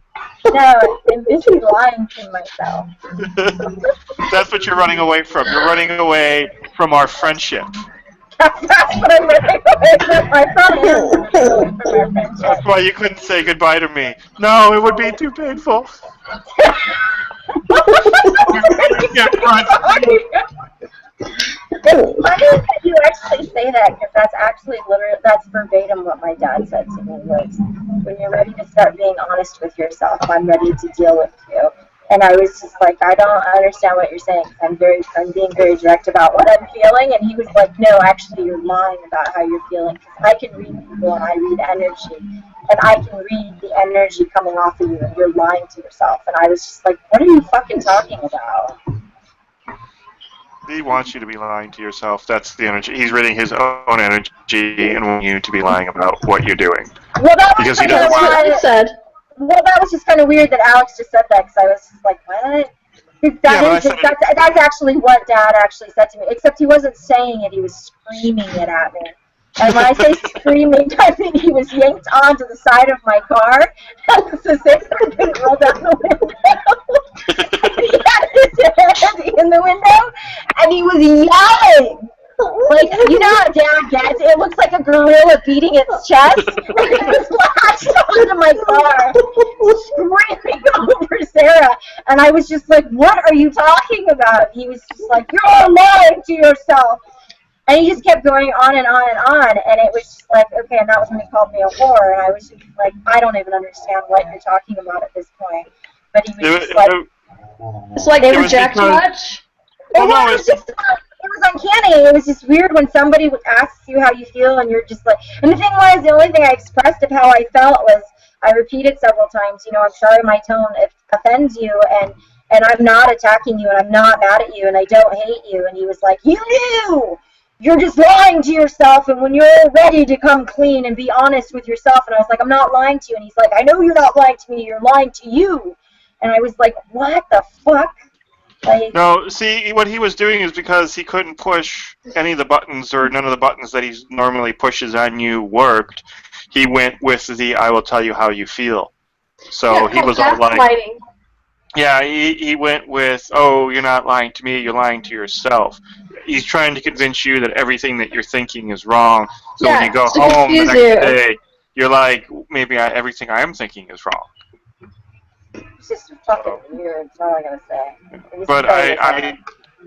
No, I'm busy lying to myself. That's what you're running away from. You're running away from our friendship. That's what I'm running away from. I probably am running away from our friendship. That's why you couldn't say goodbye to me. No, it would be too painful. It's funny that you actually say that, because that's actually that's verbatim what my dad said to me was, when you're ready to start being honest with yourself, I'm ready to deal with you. And I was just like, I don't understand what you're saying. I'm being very direct about what I'm feeling. And he was like, no, actually, you're lying about how you're feeling. Because I can read people and I read energy. And I can read the energy coming off of you, and you're lying to yourself. And I was just like, what are you fucking talking about? He wants you to be lying to yourself. That's the energy. He's reading his own energy and wanting you to be lying about what you're doing. Well, that Because he doesn't That's what I said. Well, that was just kind of weird that Alex just said that, because I was just like, what? That's actually what Dad actually said to me, except he wasn't saying it, he was screaming it at me. And when I say screaming, I mean he was yanked onto the side of my car, and the scissor couldn't roll down the window. He had his hand in the window, and he was yelling. Like, you know how Dad gets? It looks like a gorilla beating its chest. And he was latched onto my car, screaming over Sarah. And I was just like, what are you talking about? He was just like, you're lying to yourself. And he just kept going on and on and on. And it was just like, okay, and that was when he called me a whore. And I was just like, I don't even understand what you're talking about at this point. But he was just like... It's like they reject much? It was uncanny. It was just weird when somebody asks you how you feel, and you're just like... And the thing was, the only thing I expressed of how I felt was, I repeated several times, you know, I'm sorry my tone offends you, and I'm not attacking you, and I'm not mad at you, and I don't hate you. And he was like, you knew! You're just lying to yourself, and when you're ready to come clean and be honest with yourself. And I was like, I'm not lying to you. And he's like, I know you're not lying to me, you're lying to you. And I was like, what the fuck? Like, no, see, what he was doing is because he couldn't push any of the buttons, or none of the buttons that he normally pushes on you worked. He went with the I will tell you how you feel. So he was all like... Yeah, he went with, oh, you're not lying to me, you're lying to yourself. He's trying to convince you that everything that you're thinking is wrong. So when you go home the next day, you're like, maybe everything I am thinking is wrong. It's just fucking weird, that's all I gotta say. But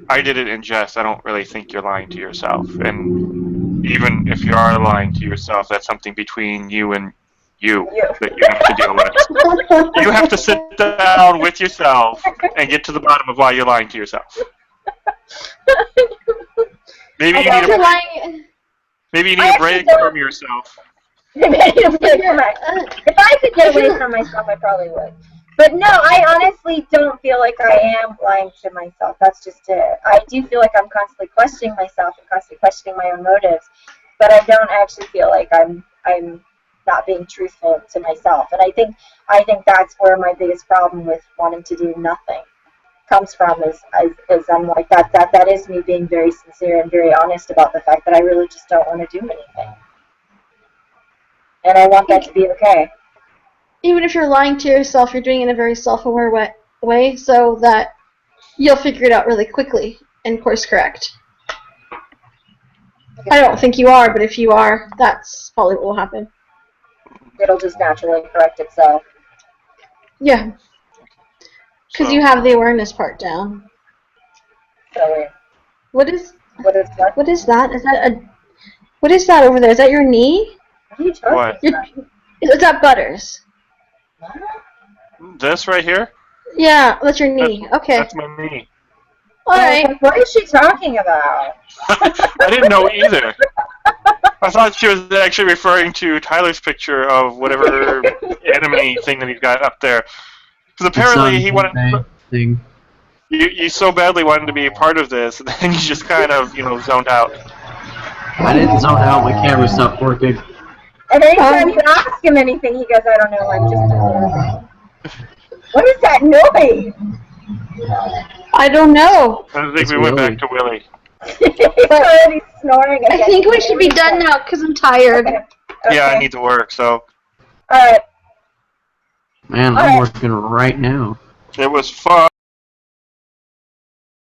I did it in jest. I don't really think you're lying to yourself. And even if you are lying to yourself, that's something between you and you that you have to deal with. You have to sit down with yourself and get to the bottom of why you're lying to yourself. Maybe you need a break from yourself. Maybe I need a break from myself. If I could get away from myself, I probably would. But no, I honestly don't feel like I am lying to myself. That's just it. I do feel like I'm constantly questioning myself and constantly questioning my own motives, but I don't actually feel like I'm not being truthful to myself. And I think that's where my biggest problem with wanting to do nothing comes from is I'm like that is me being very sincere and very honest about the fact that I really just don't want to do anything, and I want that to be okay. Even if you're lying to yourself, you're doing it in a very self-aware way, so that you'll figure it out really quickly and course correct. I don't think you are, but if you are, that's probably what will happen. It'll just naturally correct itself. Yeah. Because So- you have the awareness part down. So What is what is that? what is that? Is that a what is that over there? Is that your knee? What are you talking What? about? Is that Butters? This right here? Yeah, that's your knee. Okay. That's my knee. Alright. What is she talking about? I didn't know either. I thought she was actually referring to Tyler's picture of whatever anime thing that he's got up there. Because apparently he wanted. Thing. You so badly wanted to be a part of this, and then you just kind of, zoned out. I didn't zone out. My camera stopped working. And anytime you ask him anything, he goes, I don't know, I'm just observing. What is that noise? I don't know. I think It's we went Willie. back to Willie. He's already snoring again. I think we should be done now because I'm tired. Okay. Yeah, I Okay. need to work, so Alright. Man, I'm working right now. it was fun.